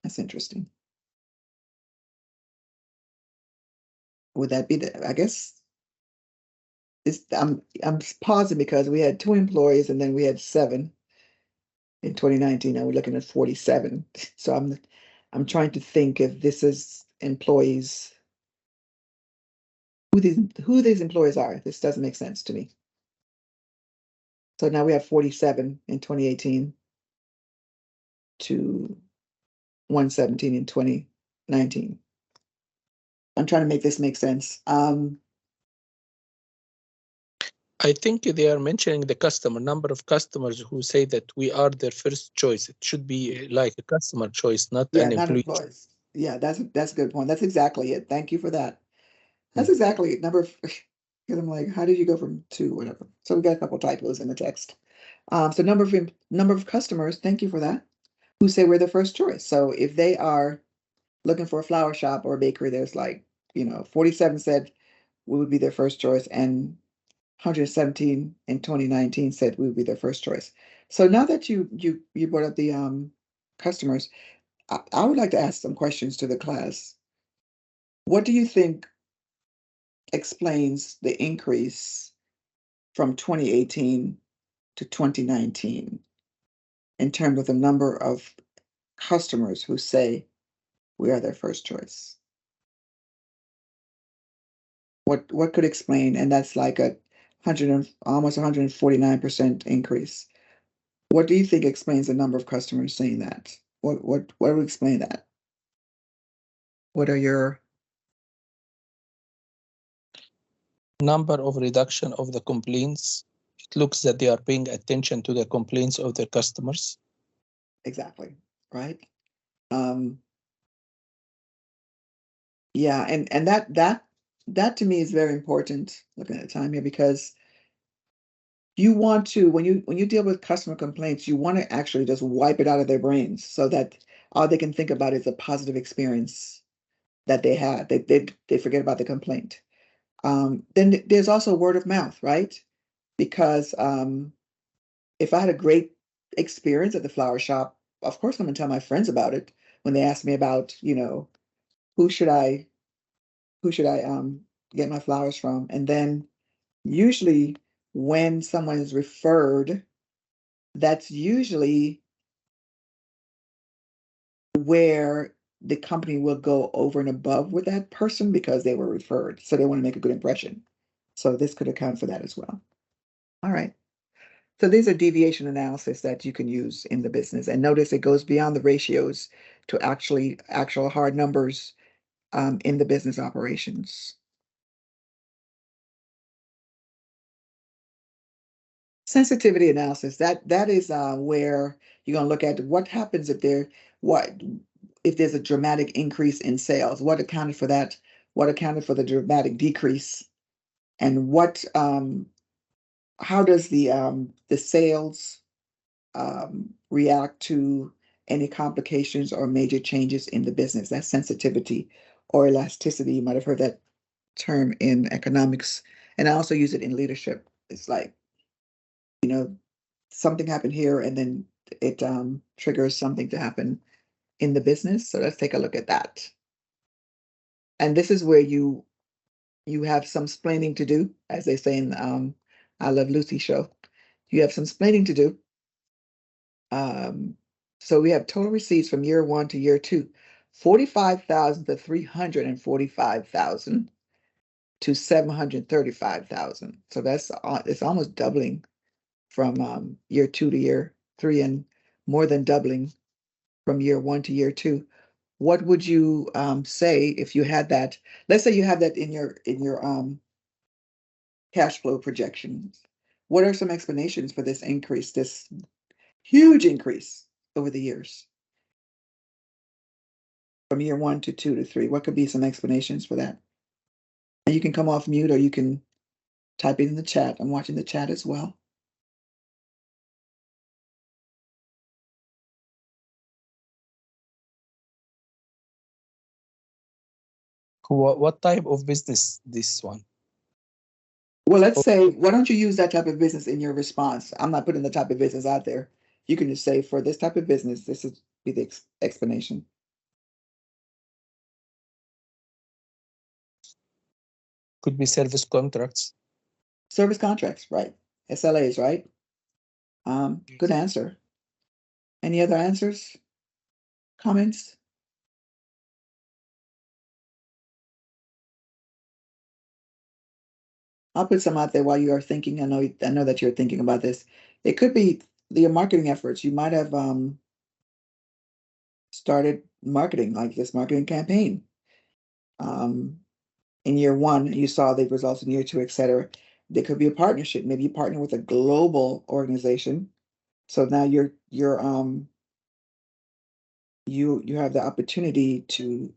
that's interesting. Would that be I guess I'm pausing because we had 2 employees and then we had 7 in 2019, and we're looking at 47. So I'm trying to think if this is employees, who these employees are. This doesn't make sense to me. So now we have 47 in 2018 to 117 in 2019. I'm trying to make this make sense. I think they are mentioning the customer, number of customers who say that we are their first choice. It should be like a customer choice, not Yeah, an not employee. employees. Yeah, that's a good point. That's exactly it. Thank you for that. That's exactly it. Number of, because I'm like, how did you go from two, whatever? So we got a couple typos in the text. So number of customers, thank you for that, who say we're the first choice. So if they are looking for a flower shop or a bakery, there's like, 47 said we would be their first choice, and 117 in 2019 said we would be their first choice. So now that you brought up the customers, I would like to ask some questions to the class. What do you think explains the increase from 2018 to 2019 in terms of the number of customers who say we are their first choice? What could explain? And that's like a almost 149% increase. What do you think explains the number of customers saying that? What would explain that? What are your number of reduction of the complaints? It looks that they are paying attention to the complaints of their customers. exactly, right? Yeah, and that to me is very important, looking at the time here, because you want to, when you deal with customer complaints, you want to actually just wipe it out of their brains so that all they can think about is a positive experience that they had. They forget about the complaint. Then there's also word of mouth, right? Because if I had a great experience at the flower shop, of course I'm gonna tell my friends about it when they ask me about, who should I get my flowers from? And then usually when someone is referred, that's usually where the company will go over and above with that person because they were referred. So they want to make a good impression. So this could account for that as well. All right. So these are deviation analysis that you can use in the business. And notice it goes beyond the ratios to actual hard numbers in the business operations. Sensitivity analysis, that is where you're going to look at what happens if there's a dramatic increase in sales, what accounted for that, what accounted for the dramatic decrease, and how does the sales react to any complications or major changes in the business. That's sensitivity or elasticity. You might have heard that term in economics, and I also use it in leadership. It's like, something happened here and then it triggers something to happen in the business. So let's take a look at that. And this is where you have some splaining to do, as they say in I Love Lucy show. You have some splaining to do. So we have total receipts from year 1 to year 2, 45,000 to 345,000 to 735,000. So it's almost doubling from year 2 to year 3, and more than doubling from year 1 to year 2. What would you say if you had that? Let's say you have that in your cash flow projections. What are some explanations for this increase, this huge increase over the years? From year 1 to 2 to 3, what could be some explanations for that? And you can come off mute or you can type it in the chat. I'm watching the chat as well. What type of business this one? Well, let's say, why don't you use that type of business in your response? I'm not putting the type of business out there. You can just say, for this type of business, this is be the explanation. Could be service contracts. Service contracts, right? SLAs, right? Good answer. Any other answers? Comments? I'll put some out there while you are thinking. I know that you're thinking about this. It could be your marketing efforts. You might have started marketing, like this marketing campaign. In year one, you saw the results in year two, et cetera. There could be a partnership. Maybe you partner with a global organization. So now you have the opportunity to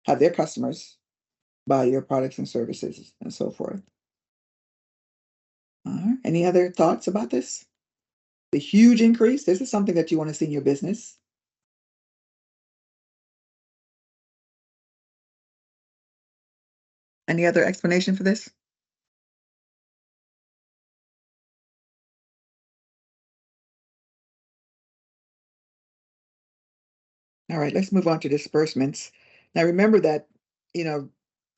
have their customers buy your products and services and so forth. Any other thoughts about this? The huge increase. This is something that you want to see in your business. Any other explanation for this? All right, let's move on to disbursements. Now remember that,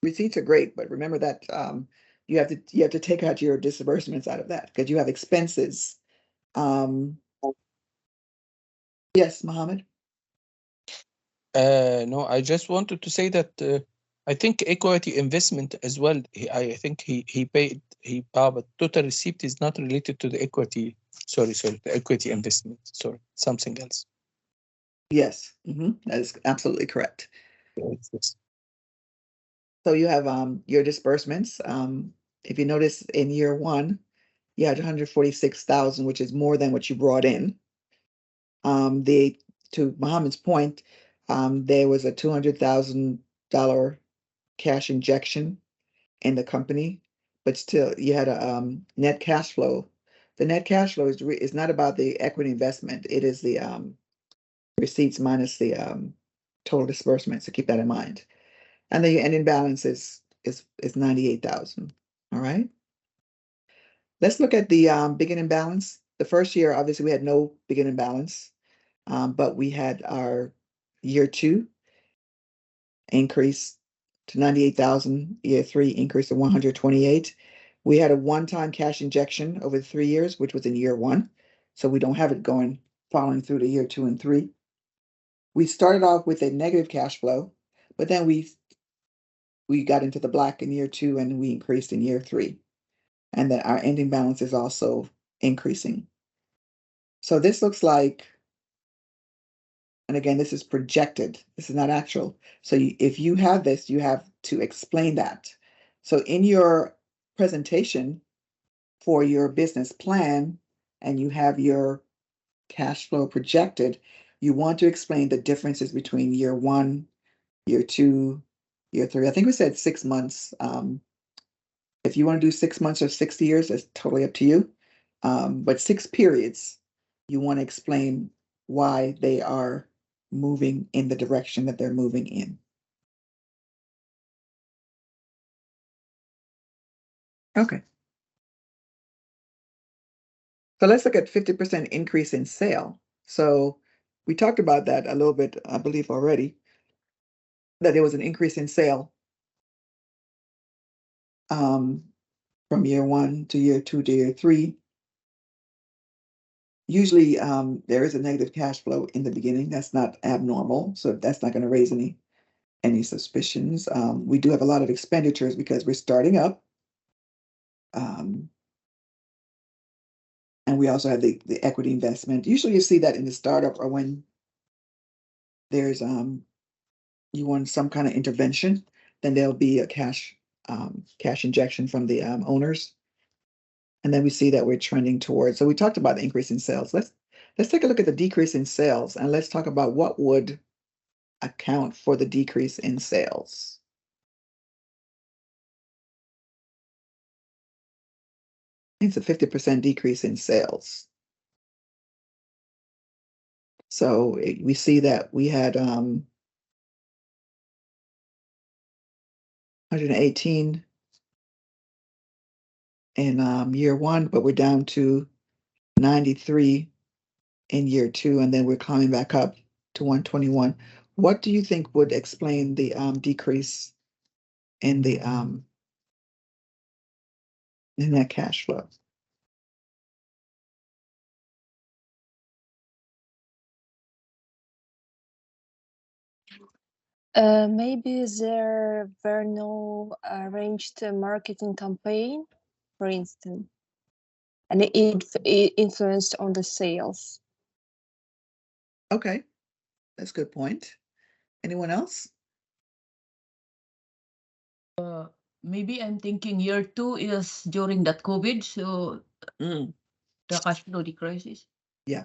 receipts are great, but remember that you have to take out your disbursements out of that because you have expenses. Yes, Mohammed. No, I just wanted to say that I think equity investment as well. I think he paid but total receipt is not related to the equity. Sorry, the equity investment. Sorry, something else. Yes, that is absolutely correct. Yes. So you have your disbursements. If you notice in year one, you had 146,000, which is more than what you brought in. To Mohammed's point, there was a $200,000 cash injection in the company, but still you had a net cash flow. The net cash flow is not about the equity investment. It is the receipts minus the total disbursement. So keep that in mind. And the ending balance is 98,000. All right. Let's look at the beginning balance. The first year, obviously, we had no beginning balance, but we had our year two increase to 98,000. Year three increase to 128. We had a one-time cash injection over 3 years, which was in year one. So we don't have it following through to year two and three. We started off with a negative cash flow, but then we got into the black in year two and we increased in year three. And that our ending balance is also increasing. So this looks like, and again, this is projected. This is not actual. So if you have this, you have to explain that. So in your presentation for your business plan, and you have your cash flow projected, you want to explain the differences between year one, year two, year three. I think we said 6 months. If you want to do 6 months or 60 years, that's totally up to you. But 6 periods, you want to explain why they are moving in the direction that they're moving in. Okay. So let's look at 50% increase in sale. So we talked about that a little bit, I believe already, that there was an increase in sale from year one to year two to year three. Usually there is a negative cash flow in the beginning. That's not abnormal. So that's not going to raise any suspicions. We do have a lot of expenditures because we're starting up. And we also have the equity investment. Usually you see that in the startup or when there's you want some kind of intervention, then there'll be a cash injection from the owners. And then we see that we're trending towards. So we talked about the increase in sales. Let's take a look at the decrease in sales and let's talk about what would account for the decrease in sales. It's a 50% decrease in sales. So we see that we had 118 in year one, but we're down to 93 in year two, and then we're climbing back up to 121. What do you think would explain the decrease in the in that cash flow? Maybe there were no arranged marketing campaign, for instance, and it influenced on the sales. Okay, that's a good point. Anyone else? Maybe I'm thinking year 2 is during that COVID, so the cash flow decreases. Yeah.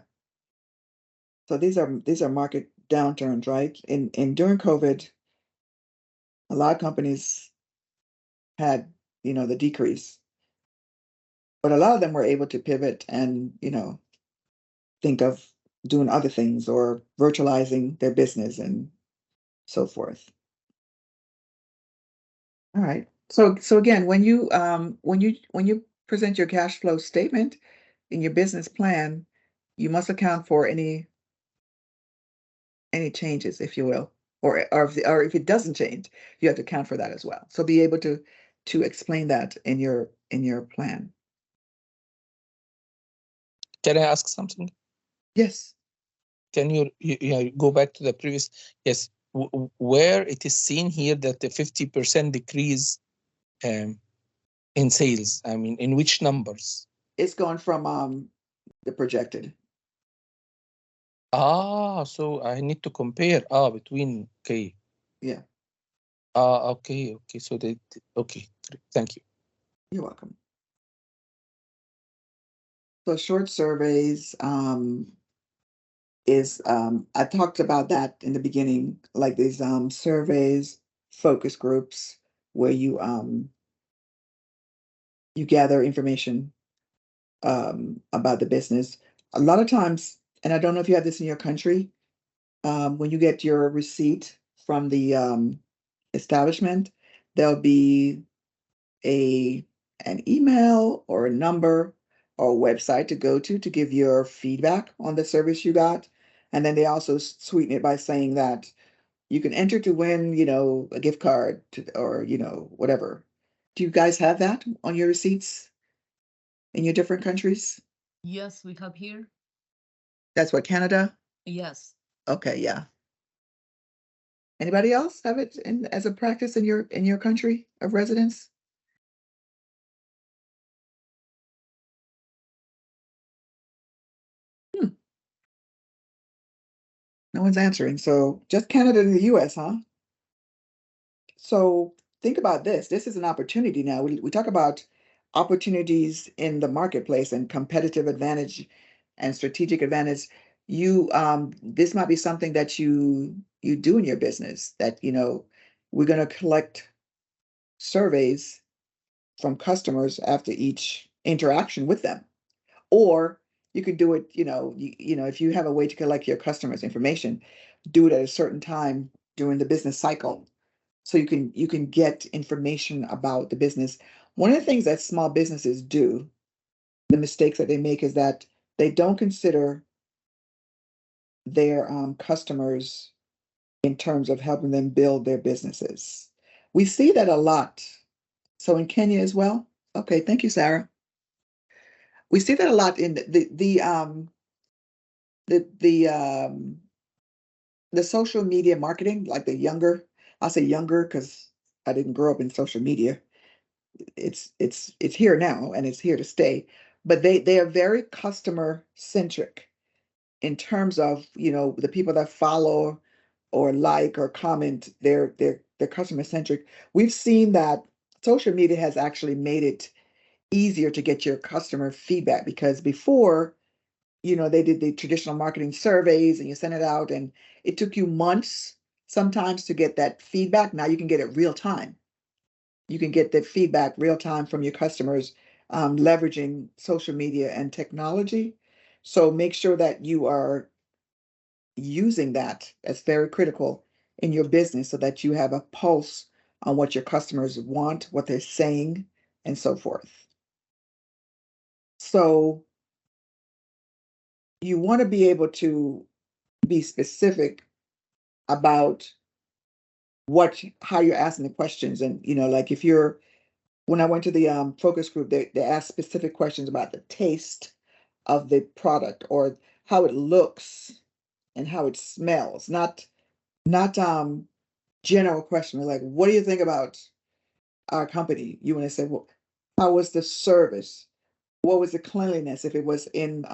So these are market downturns, right? And during COVID, a lot of companies had, the decrease, but a lot of them were able to pivot and, think of doing other things or virtualizing their business and so forth. All right. So again, when you present your cash flow statement in your business plan, you must account for any changes, if you will, or if it doesn't change, you have to account for that as well. So be able to explain that in your plan. Can I ask something? Yes. Can you go back to the previous? Yes, where it is seen here that the 50% decrease in sales. I mean, in which numbers? It's going from the projected. So I need to compare between. Okay. Yeah. Okay. So okay. Thank you. You're welcome. So short surveys is I talked about that in the beginning, like these surveys, focus groups where you gather information about the business. A lot of times, and I don't know if you have this in your country, when you get your receipt from the establishment, there'll be an email or a number or a website to go to give your feedback on the service you got. And then they also sweeten it by saying that you can enter to win, a gift card or, whatever. Do you guys have that on your receipts in your different countries? Yes, we have here. That's what, Canada? Yes. Okay, yeah. Anybody else have it as a practice in your country of residence? No one's answering. So just Canada and the US, huh? So think about this. This is an opportunity now. We talk about opportunities in the marketplace and competitive advantage and strategic advantage. This might be something that you do in your business that, we're going to collect surveys from customers after each interaction with them. Or you could do it, if you have a way to collect your customers' information, do it at a certain time during the business cycle. So you can get information about the business. One of the things that small businesses do, the mistakes that they make is that they don't consider their customers in terms of helping them build their businesses. We see that a lot. So in Kenya as well. Okay, thank you, Sarah. We see that a lot in the social media marketing, like I'll say younger because I didn't grow up in social media. It's here now and it's here to stay, but they are very customer centric in terms of, the people that follow or like or comment, they're customer centric. We've seen that social media has actually made it easier to get your customer feedback because before, they did the traditional marketing surveys and you sent it out and it took you months sometimes to get that feedback. Now you can get it real time. You can get the feedback real time from your customers, leveraging social media and technology. So make sure that you are using that. That's very critical in your business so that you have a pulse on what your customers want, what they're saying, and so forth. So you want to be able to be specific about how you're asking the questions. And, like when I went to the focus group, they asked specific questions about the taste of the product or how it looks and how it smells, not general question, like, what do you think about our company? You want to say, well, how was the service? What was the cleanliness if it was in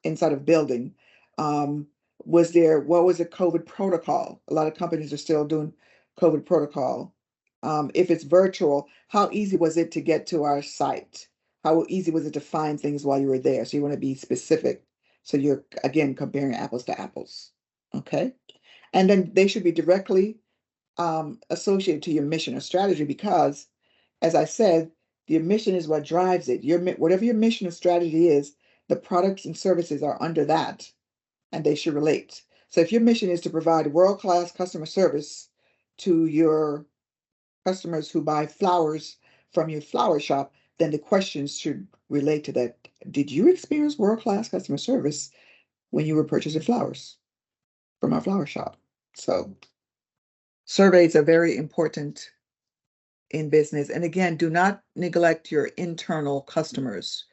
inside of building? What was the COVID protocol? A lot of companies are still doing COVID protocol. If it's virtual, how easy was it to get to our site? How easy was it to find things while you were there? So you want to be specific. So you're again comparing apples to apples. Okay. And then they should be directly associated to your mission or strategy because, as I said, your mission is what drives it. Whatever your mission or strategy is, the products and services are under that, and they should relate. So if your mission is to provide world-class customer service to your customers who buy flowers from your flower shop, then the questions should relate to that. Did you experience world-class customer service when you were purchasing flowers from our flower shop? So surveys are very important in business. And again, do not neglect your internal customers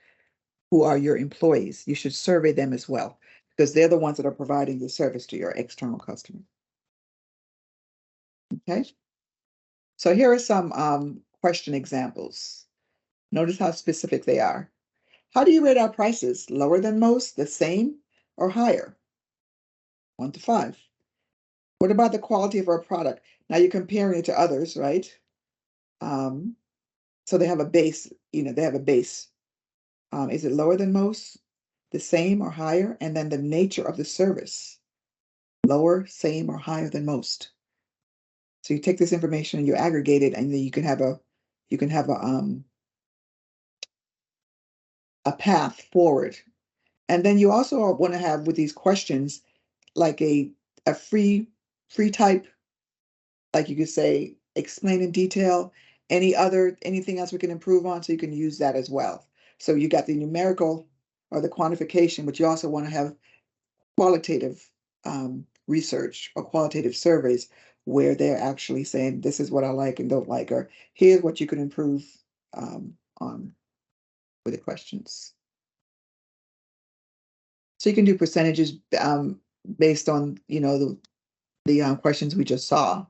who are your employees. You should survey them as well because they're the ones that are providing the service to your external customer. Okay. So here are some question examples. Notice how specific they are. How do you rate our prices? Lower than most, the same, or higher? 1 to 5. What about the quality of our product? Now you're comparing it to others, right? So they have a base, they have a base. Is it lower than most, the same, or higher? And then the nature of the service, lower, same, or higher than most. So you take this information and you aggregate it, and then you can have a path forward. And then you also want to have with these questions like a free type, like you could say, explain in detail anything else we can improve on, so you can use that as well. So you got the numerical or the quantification, but you also want to have qualitative research or qualitative surveys where they're actually saying, this is what I like and don't like, or here's what you can improve on with the questions. So you can do percentages based on, the questions we just saw.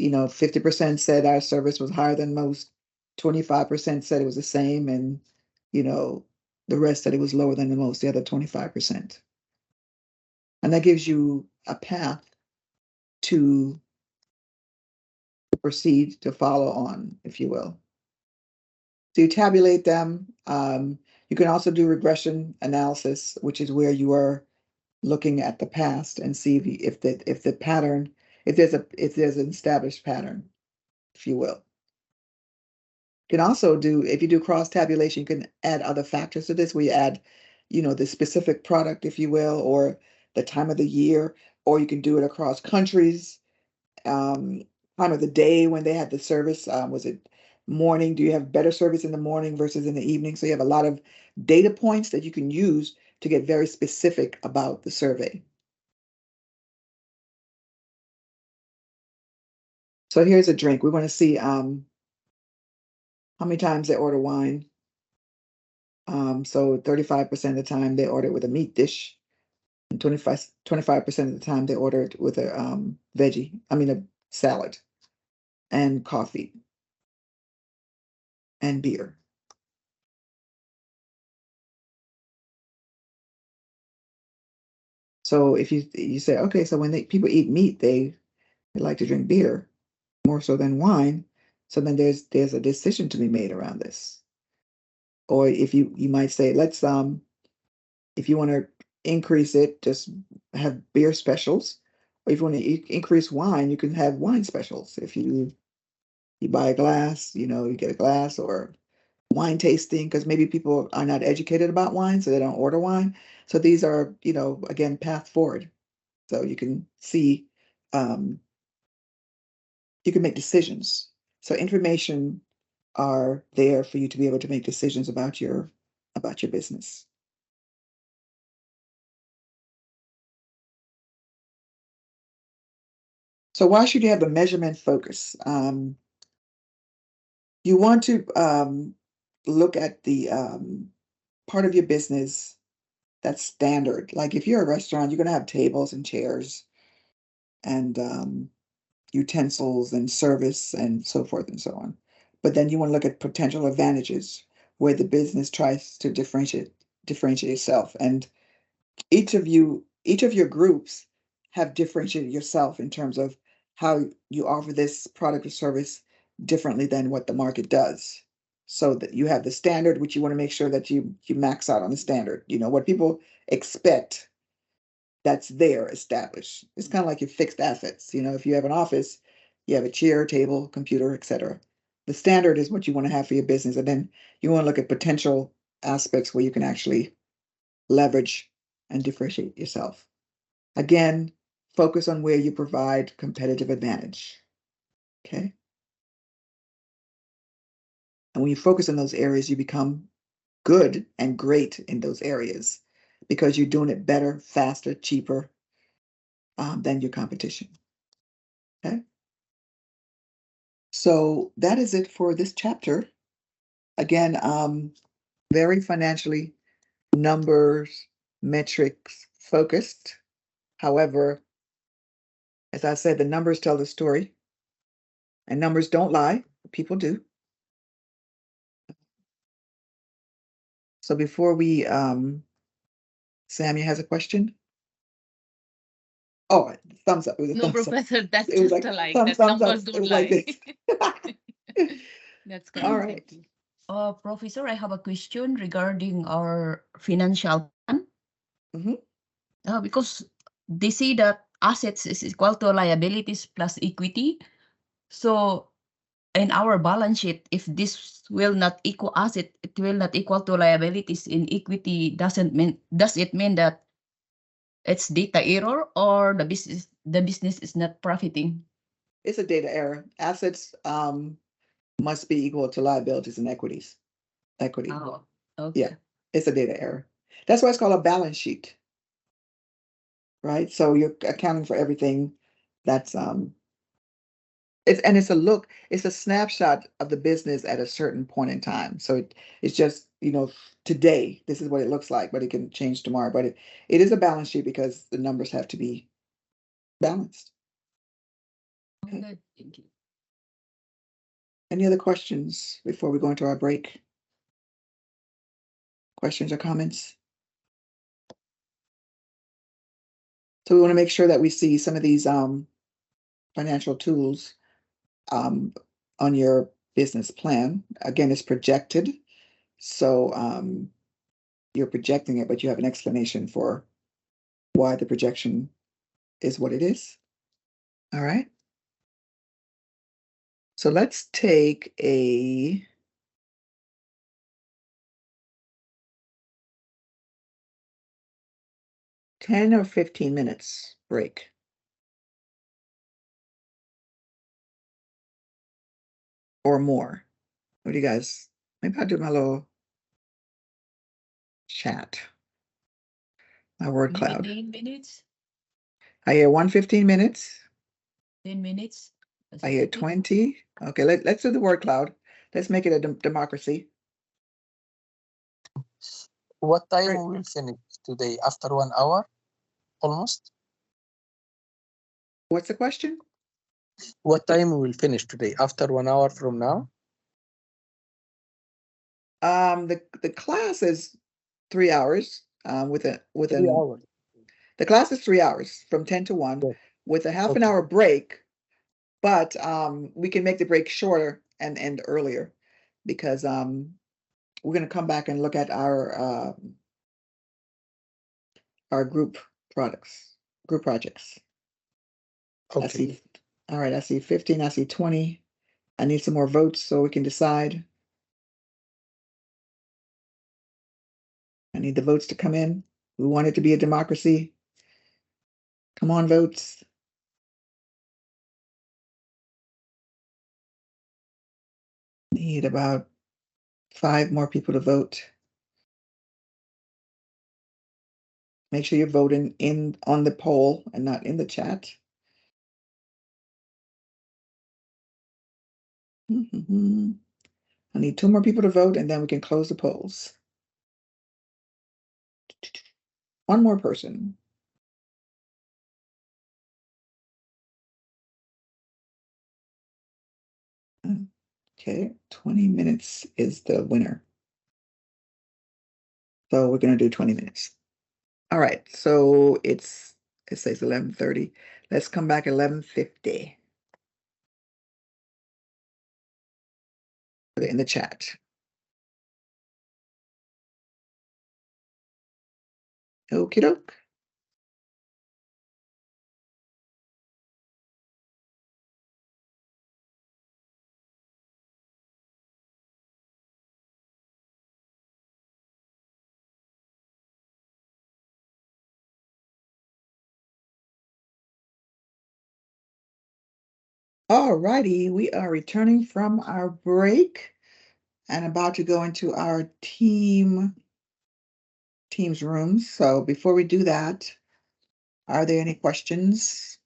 50% said our service was higher than most, 25% said it was the same, and, the rest said it was lower than the most, the other 25%. And that gives you a path to proceed to follow on, if you will. So you tabulate them. You can also do regression analysis, which is where you are looking at the past and see if the pattern, if there's an established pattern, if you will. You can also if you do cross tabulation, you can add other factors to this, where you add, the specific product, if you will, or the time of the year, or you can do it across countries, time of the day when they had the service. Was it morning? Do you have better service in the morning versus in the evening? So you have a lot of data points that you can use to get very specific about the survey. So here's a drink. We want to see how many times they order wine. So 35% of the time they order it with a meat dish, and 25% of the time they order it with a a salad, and coffee, and beer. So if you say, okay, so when people eat meat, they like to drink beer more so than wine. So then there's a decision to be made around this. Or if you might say, let's if you want to increase it, just have beer specials. Or if you want to increase wine, you can have wine specials. If you buy a glass, you get a glass, or wine tasting, because maybe people are not educated about wine, so they don't order wine. So these are, again, path forward. So you can see, you can make decisions. So information are there for you to be able to make decisions about your business. So why should you have a measurement focus? You want to look at the part of your business that's standard. Like if you're a restaurant, you're going to have tables and chairs and utensils and service and so forth and so on. But then you want to look at potential advantages where the business tries to differentiate itself. And each of your groups have differentiated yourself in terms of how you offer this product or service differently than what the market does. So that you have the standard, which you want to make sure that you max out on the standard. You know, what people expect, that's there established. It's kind of like your fixed assets. You know, if you have an office, you have a chair, table, computer, etc. The standard is what you want to have for your business. And then you want to look at potential aspects where you can actually leverage and differentiate yourself. Again, focus on where you provide competitive advantage. Okay. And when you focus on those areas, you become good and great in those areas because you're doing it better, faster, cheaper than your competition. Okay. So that is it for this chapter. Again, very financially, numbers, metrics focused. However, as I said, the numbers tell the story, and numbers don't lie. People do. So before we, Sammy has a question. Oh, thumbs up. It was a No, thumbs up. Professor, that's It was just like a like thumbs that up. numbers It don't was like lie. this. That's All correct. right. Thank you. Professor, I have a question regarding our financial plan. Mhm. Because they say that assets is equal to liabilities plus equity. So in our balance sheet, if this will not equal asset, it will not equal to liabilities in equity. Does it mean that it's data error or the business is not profiting? It's a data error. Assets must be equal to liabilities and equities. Equity. Oh, okay. Yeah, it's a data error. That's why it's called a balance sheet, right? So you're accounting for everything that's it's a snapshot of the business at a certain point in time. So it's just, today, this is what it looks like, but it can change tomorrow. But it is a balance sheet because the numbers have to be balanced. Okay. Good. Thank you. Any other questions before we go into our break? Questions or comments? So we want to make sure that we see some of these financial tools on your business plan. Again, it's projected. So you're projecting it, but you have an explanation for why the projection is what it is. All right. So let's take a 10 or 15 minutes break. Or more. What do you guys? Maybe I'll do my little chat. My word Maybe cloud. 10 minutes, I hear 115 minutes. 10 minutes. Is I it hear okay? 20. Okay, let's do the word cloud. Let's make it a democracy. What time Right. we will finish today? After 1 hour, almost. What's the question? What time we will finish today? After 1 hour from now? The class is 3 hours. With 3 hours. the class is 3 hours from 10 to 1 Yes. with a half an Okay. hour break, but we can make the break shorter and end earlier because we're going to come back and look at our group projects. I Okay. see. All right, I see 15, I see 20. I need some more votes so we can decide. I need the votes to come in. We want it to be a democracy. Come on, votes. Need about 5 more people to vote. Make sure you're voting on the poll and not in the chat. I need 2 more people to vote and then we can close the polls. 1 more person. Okay, 20 minutes is the winner. So we're going to do 20 minutes. All right, so it says 11:30. Let's come back at 11:50. Put it in the chat. Okie doke. All righty, we are returning from our break and about to go into our team's rooms. So before we do that, are there any questions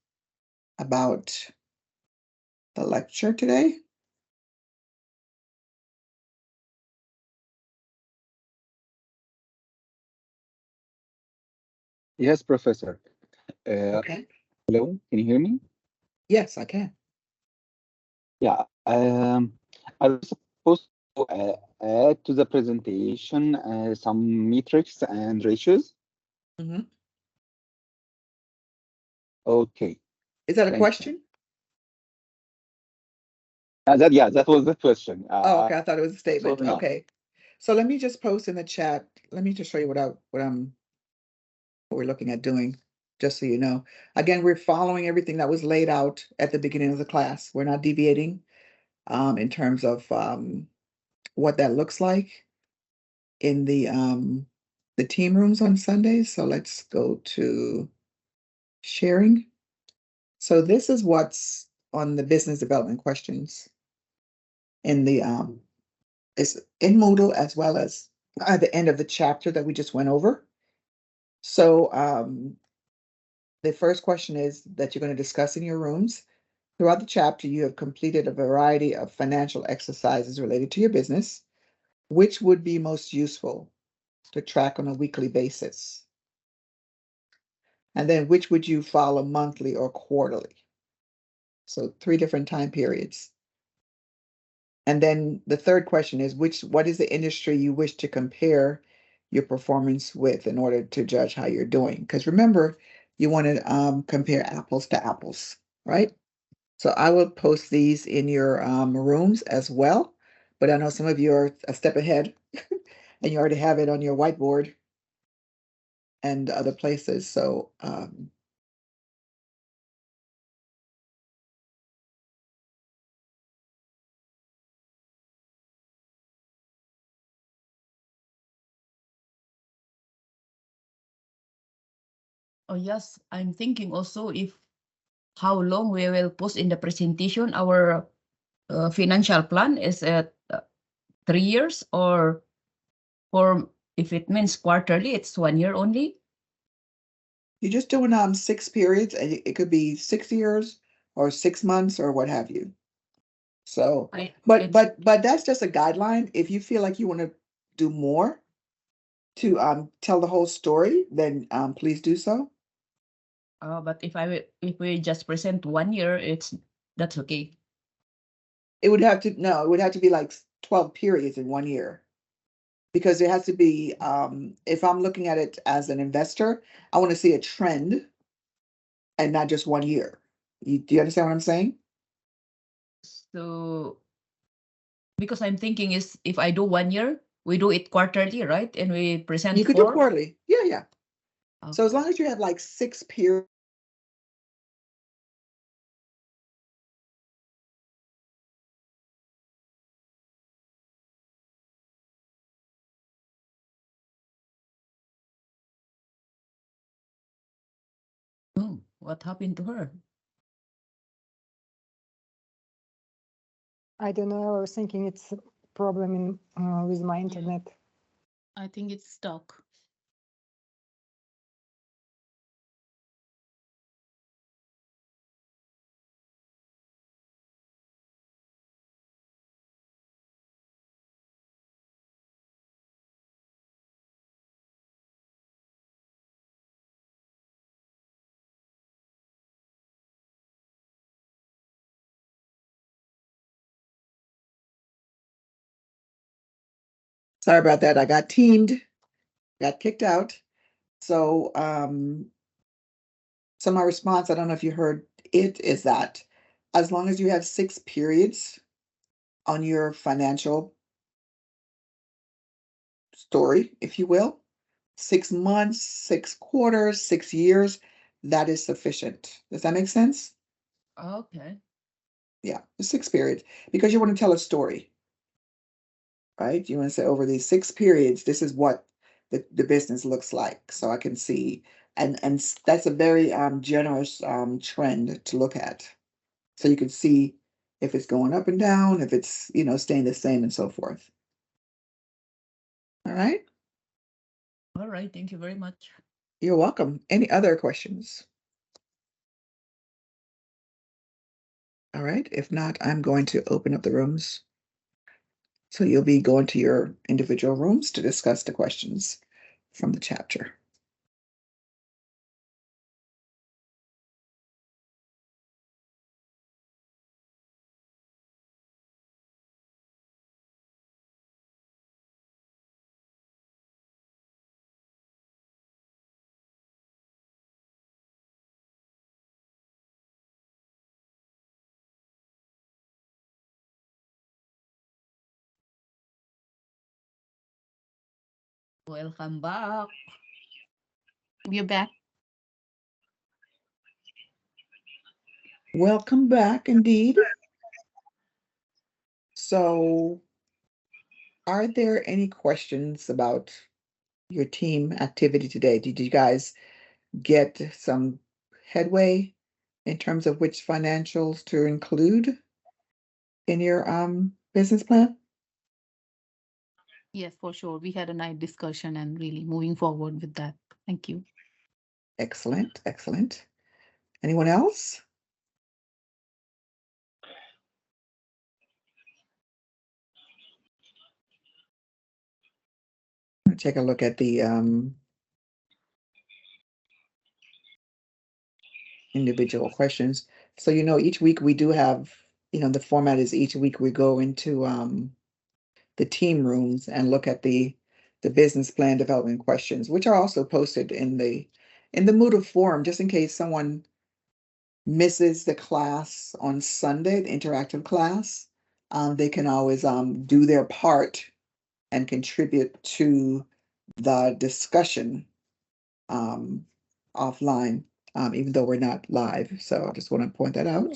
about the lecture today? Yes, Professor. Okay. Hello, can you hear me? Yes, I can. Yeah. I was supposed to add to the presentation some metrics and ratios. Mhm. Okay. Is that a Thank you. question? That was the question. Oh, okay. I thought it was a statement. no. Okay. So let me just post in the chat. Let me just show you what we're looking at doing, just so you know. Again, we're following everything that was laid out at the beginning of the class. We're not deviating in terms of what that looks like in the team rooms on Sundays. So let's go to sharing. So this is what's on the business development questions in the is in Moodle, as well as at the end of the chapter that we just went over. So the first question is that you're going to discuss in your rooms. Throughout the chapter, you have completed a variety of financial exercises related to your business. Which would be most useful to track on a weekly basis? And then which would you follow monthly or quarterly? So 3 different time periods. And then the third question is what is the industry you wish to compare your performance with in order to judge how you're doing? Because remember, you want to compare apples to apples, right? So I will post these in your rooms as well. But I know some of you are a step ahead and you already have it on your whiteboard and other places. So Oh yes, I'm thinking also if how long we will post in the presentation our financial plan is at 3 years, or for if it means quarterly, it's 1 year only. you're just doing 6 periods, and it could be 6 years or 6 months or what have you. So, but that's just a guideline. If you feel like you want to do more to tell the whole story, then please do so. But if we just present 1 year, that's okay. It would have to be like 12 periods in 1 year. Because there has to be, if I'm looking at it as an investor, I want to see a trend and not just 1 year. Do you understand what I'm saying? So because I'm thinking is if I do 1 year, we do it quarterly, right? And we present You could do 4. quarterly. Yeah. So as Okay. long as you have like 6 periods. Oh, what happened to her? I don't know. I was thinking it's a problem with my internet. I think it's stuck. Sorry about that. I got teamed, got kicked out. So, so my response, I don't know if you heard it, is that as long as you have 6 periods on your financial story, if you will, 6 months, 6 quarters, 6 years, that is sufficient. Does that make sense? Okay. Yeah, the 6 periods, because you want to tell a story, right? You want to say over these 6 periods, this is what the business looks like. So I can see, and that's a very generous trend to look at. So you can see if it's going up and down, if it's, staying the same and so forth. All right. All right. Thank you very much. You're welcome. Any other questions? All right. If not, I'm going to open up the rooms. So you'll be going to your individual rooms to discuss the questions from the chapter. Welcome back. We're back. Welcome back indeed. So, are there any questions about your team activity today? Did you guys get some headway in terms of which financials to include in your business plan? Yes, for sure. We had a nice discussion and really moving forward with that. Thank you. Excellent, excellent. Anyone else? Take a look at the individual questions. So, each week we do have, the format is each week we go into the team rooms and look at the business plan development questions, which are also posted in the Moodle forum, just in case someone misses the class on Sunday, the interactive class. They can always do their part and contribute to the discussion offline, even though we're not live. So I just want to point that out.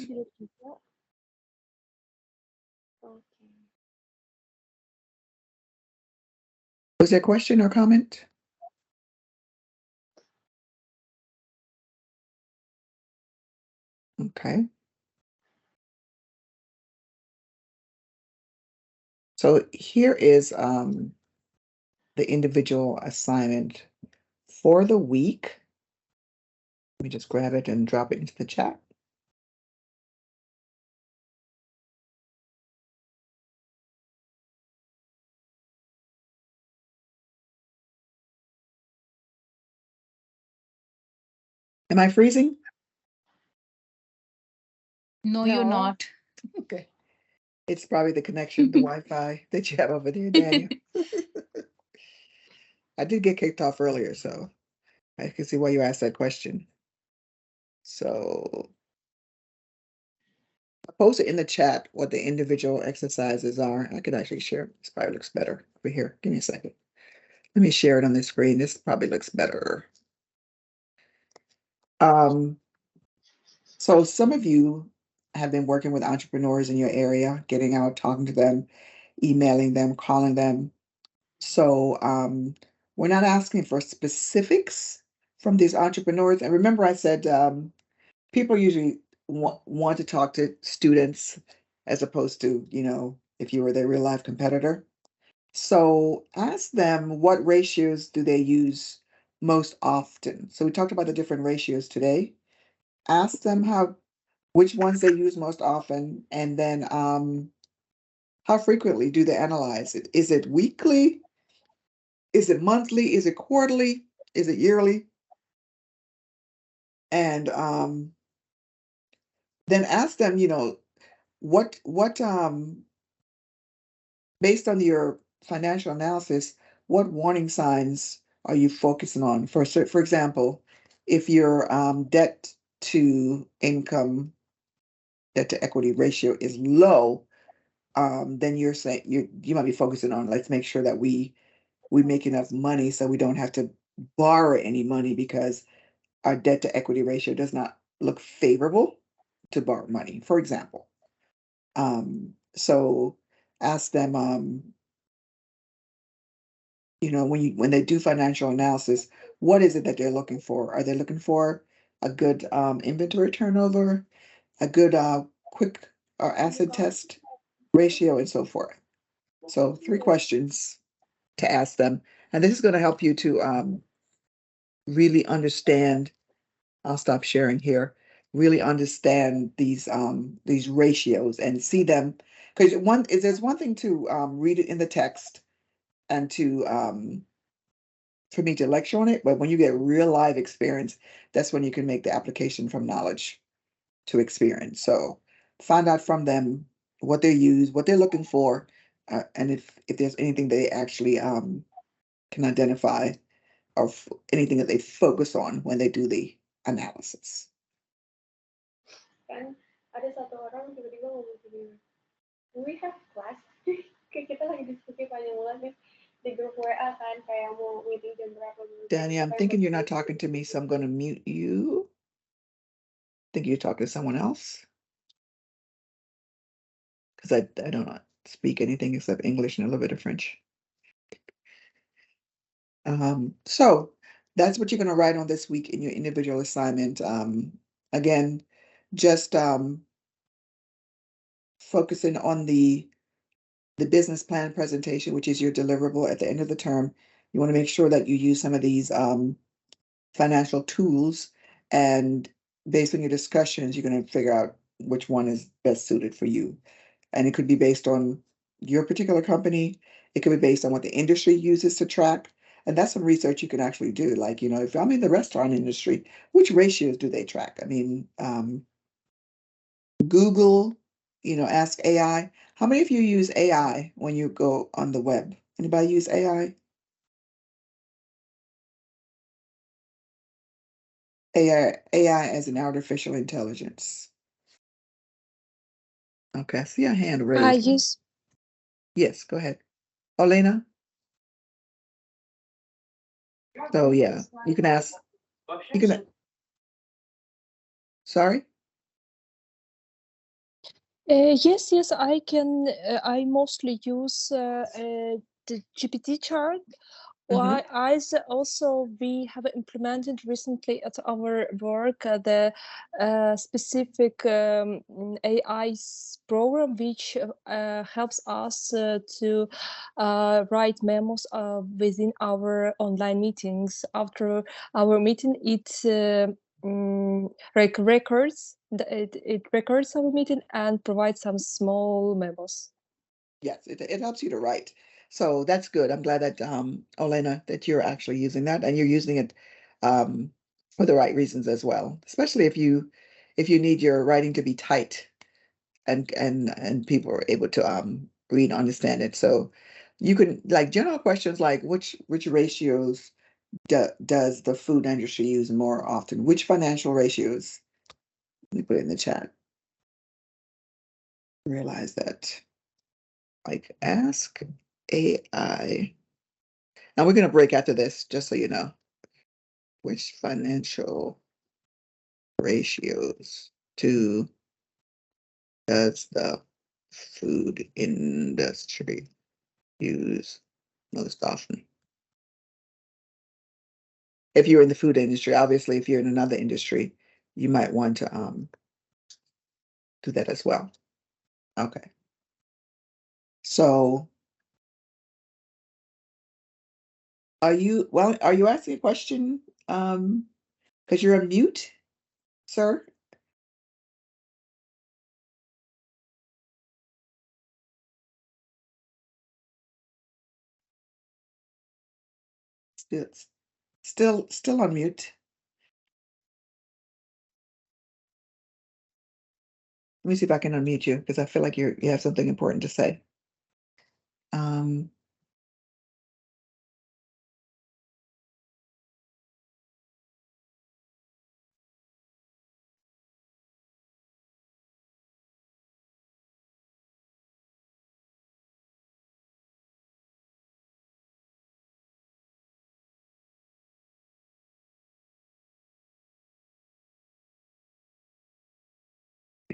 Was there a question or comment? Okay. So here is the individual assignment for the week. Let me just grab it and drop it into the chat. Am I freezing? No, you're No. not. Okay. It's probably the connection, the Wi-Fi that you have over there, Daniel. I did get kicked off earlier, so I can see why you asked that question. So I posted in the chat what the individual exercises are. I could actually share it. This probably looks better over here. Give me a second. Let me share it on the screen. This probably looks better. So some of you have been working with entrepreneurs in your area, getting out, talking to them, emailing them, calling them. So we're not asking for specifics from these entrepreneurs. And remember, I said people usually want to talk to students as opposed to, if you were their real life competitor. So ask them what ratios do they use most often. So we talked about the different ratios today. Ask them which ones they use most often, and then how frequently do they analyze it? Is it weekly? Is it monthly? Is it quarterly? Is it yearly? And then ask them, what based on your financial analysis, what warning signs are you focusing on? For example, if your debt to equity ratio is low, then you're saying you might be focusing on, let's make sure that we make enough money so we don't have to borrow any money because our debt to equity ratio does not look favorable to borrow money, for example. So ask them, when they do financial analysis, what is it that they're looking for? Are they looking for a good inventory turnover, a good quick asset test ratio, and so forth? So 3 questions to ask them. And this is going to help you to really understand. I'll stop sharing here. Really understand these ratios and see them, because there's one thing to read it in the text and to for me to lecture on it, but when you get real live experience, that's when you can make the application from knowledge to experience. So find out from them what they use, what they're looking for, and if there's anything they actually can identify, or anything that they focus on when they do the analysis. Kan ada satu orang tiba-tiba ngomong begini, we have class. Kayak kita lagi diskusi panjang banget di grup WA kan, kayak mau meeting jam berapa gitu. Danny, I'm thinking you're not talking to me, so I'm going to mute you. I think you're talking to someone else, because I don't speak anything except English and a little bit of French. So that's what you're going to write on this week in your individual assignment. Again, just focusing on the business plan presentation, which is your deliverable at the end of the term. You want to make sure that you use some of these financial tools, and based on your discussions, you're going to figure out which one is best suited for you. And it could be based on your particular company. It could be based on what the industry uses to track. And that's some research you can actually do. Like, if I'm in the restaurant industry, which ratios do they track? I mean, Google, ask AI. How many of you use AI when you go on the web? Anybody use AI? AI as an artificial intelligence. Okay, I see a hand raised. Yes. Yes, go ahead. Olena? So yeah, you can ask. Sorry? Yes, I can. I mostly use the GPT chart. Well, we have implemented recently at our work the specific AI program, which helps us to write memos within our online meetings. After our meeting, it records our meeting and provides some small memos. Yes, it helps you to write. So that's good. I'm glad that Olena, that you're actually using that, and you're using it for the right reasons as well. Especially if you need your writing to be tight and people are able to read and understand it. So you can, like, general questions like which ratios does the food industry use more often? Which financial ratios? Let me put it in the chat. Realize that. Like, ask AI. Now we're going to break after this, just so you know. Which financial ratios does the food industry use most often? If you're in the food industry, obviously, if you're in another industry, you might want to do that as well. Okay. So are you asking a question? Because you're on mute, sir? Still on mute. Let me see if I can unmute you, because I feel like you have something important to say.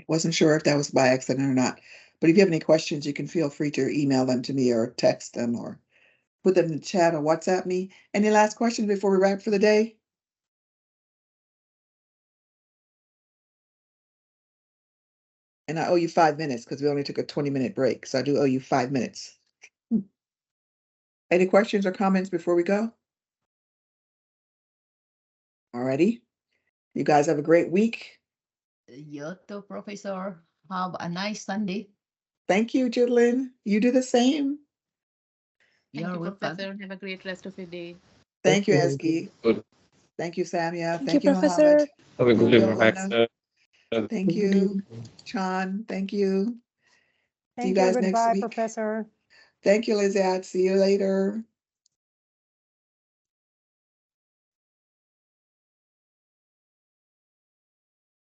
Okay, wasn't sure if that was by accident or not. But if you have any questions, you can feel free to email them to me or text them or put them in the chat or WhatsApp me. Any last questions before we wrap for the day? And I owe you 5 minutes because we only took a 20-minute break. So I do owe you 5 minutes. Any questions or comments before we go? Alrighty. You guys have a great week. You too, Professor. Have a nice Sunday. Thank you, Jidlin. You do the same. Thank You're you, welcome. Professor. Have a great rest of your day. Thank you, you. Eski. Good. Thank you, Samia. Thank Thank you, you, Mohammed. Professor. Have a good Thank you, day, Alana. Thank you, Chan. Thank you. See you Thank you. guys next Goodbye, week. Professor. Thank you, Lizette. See you later.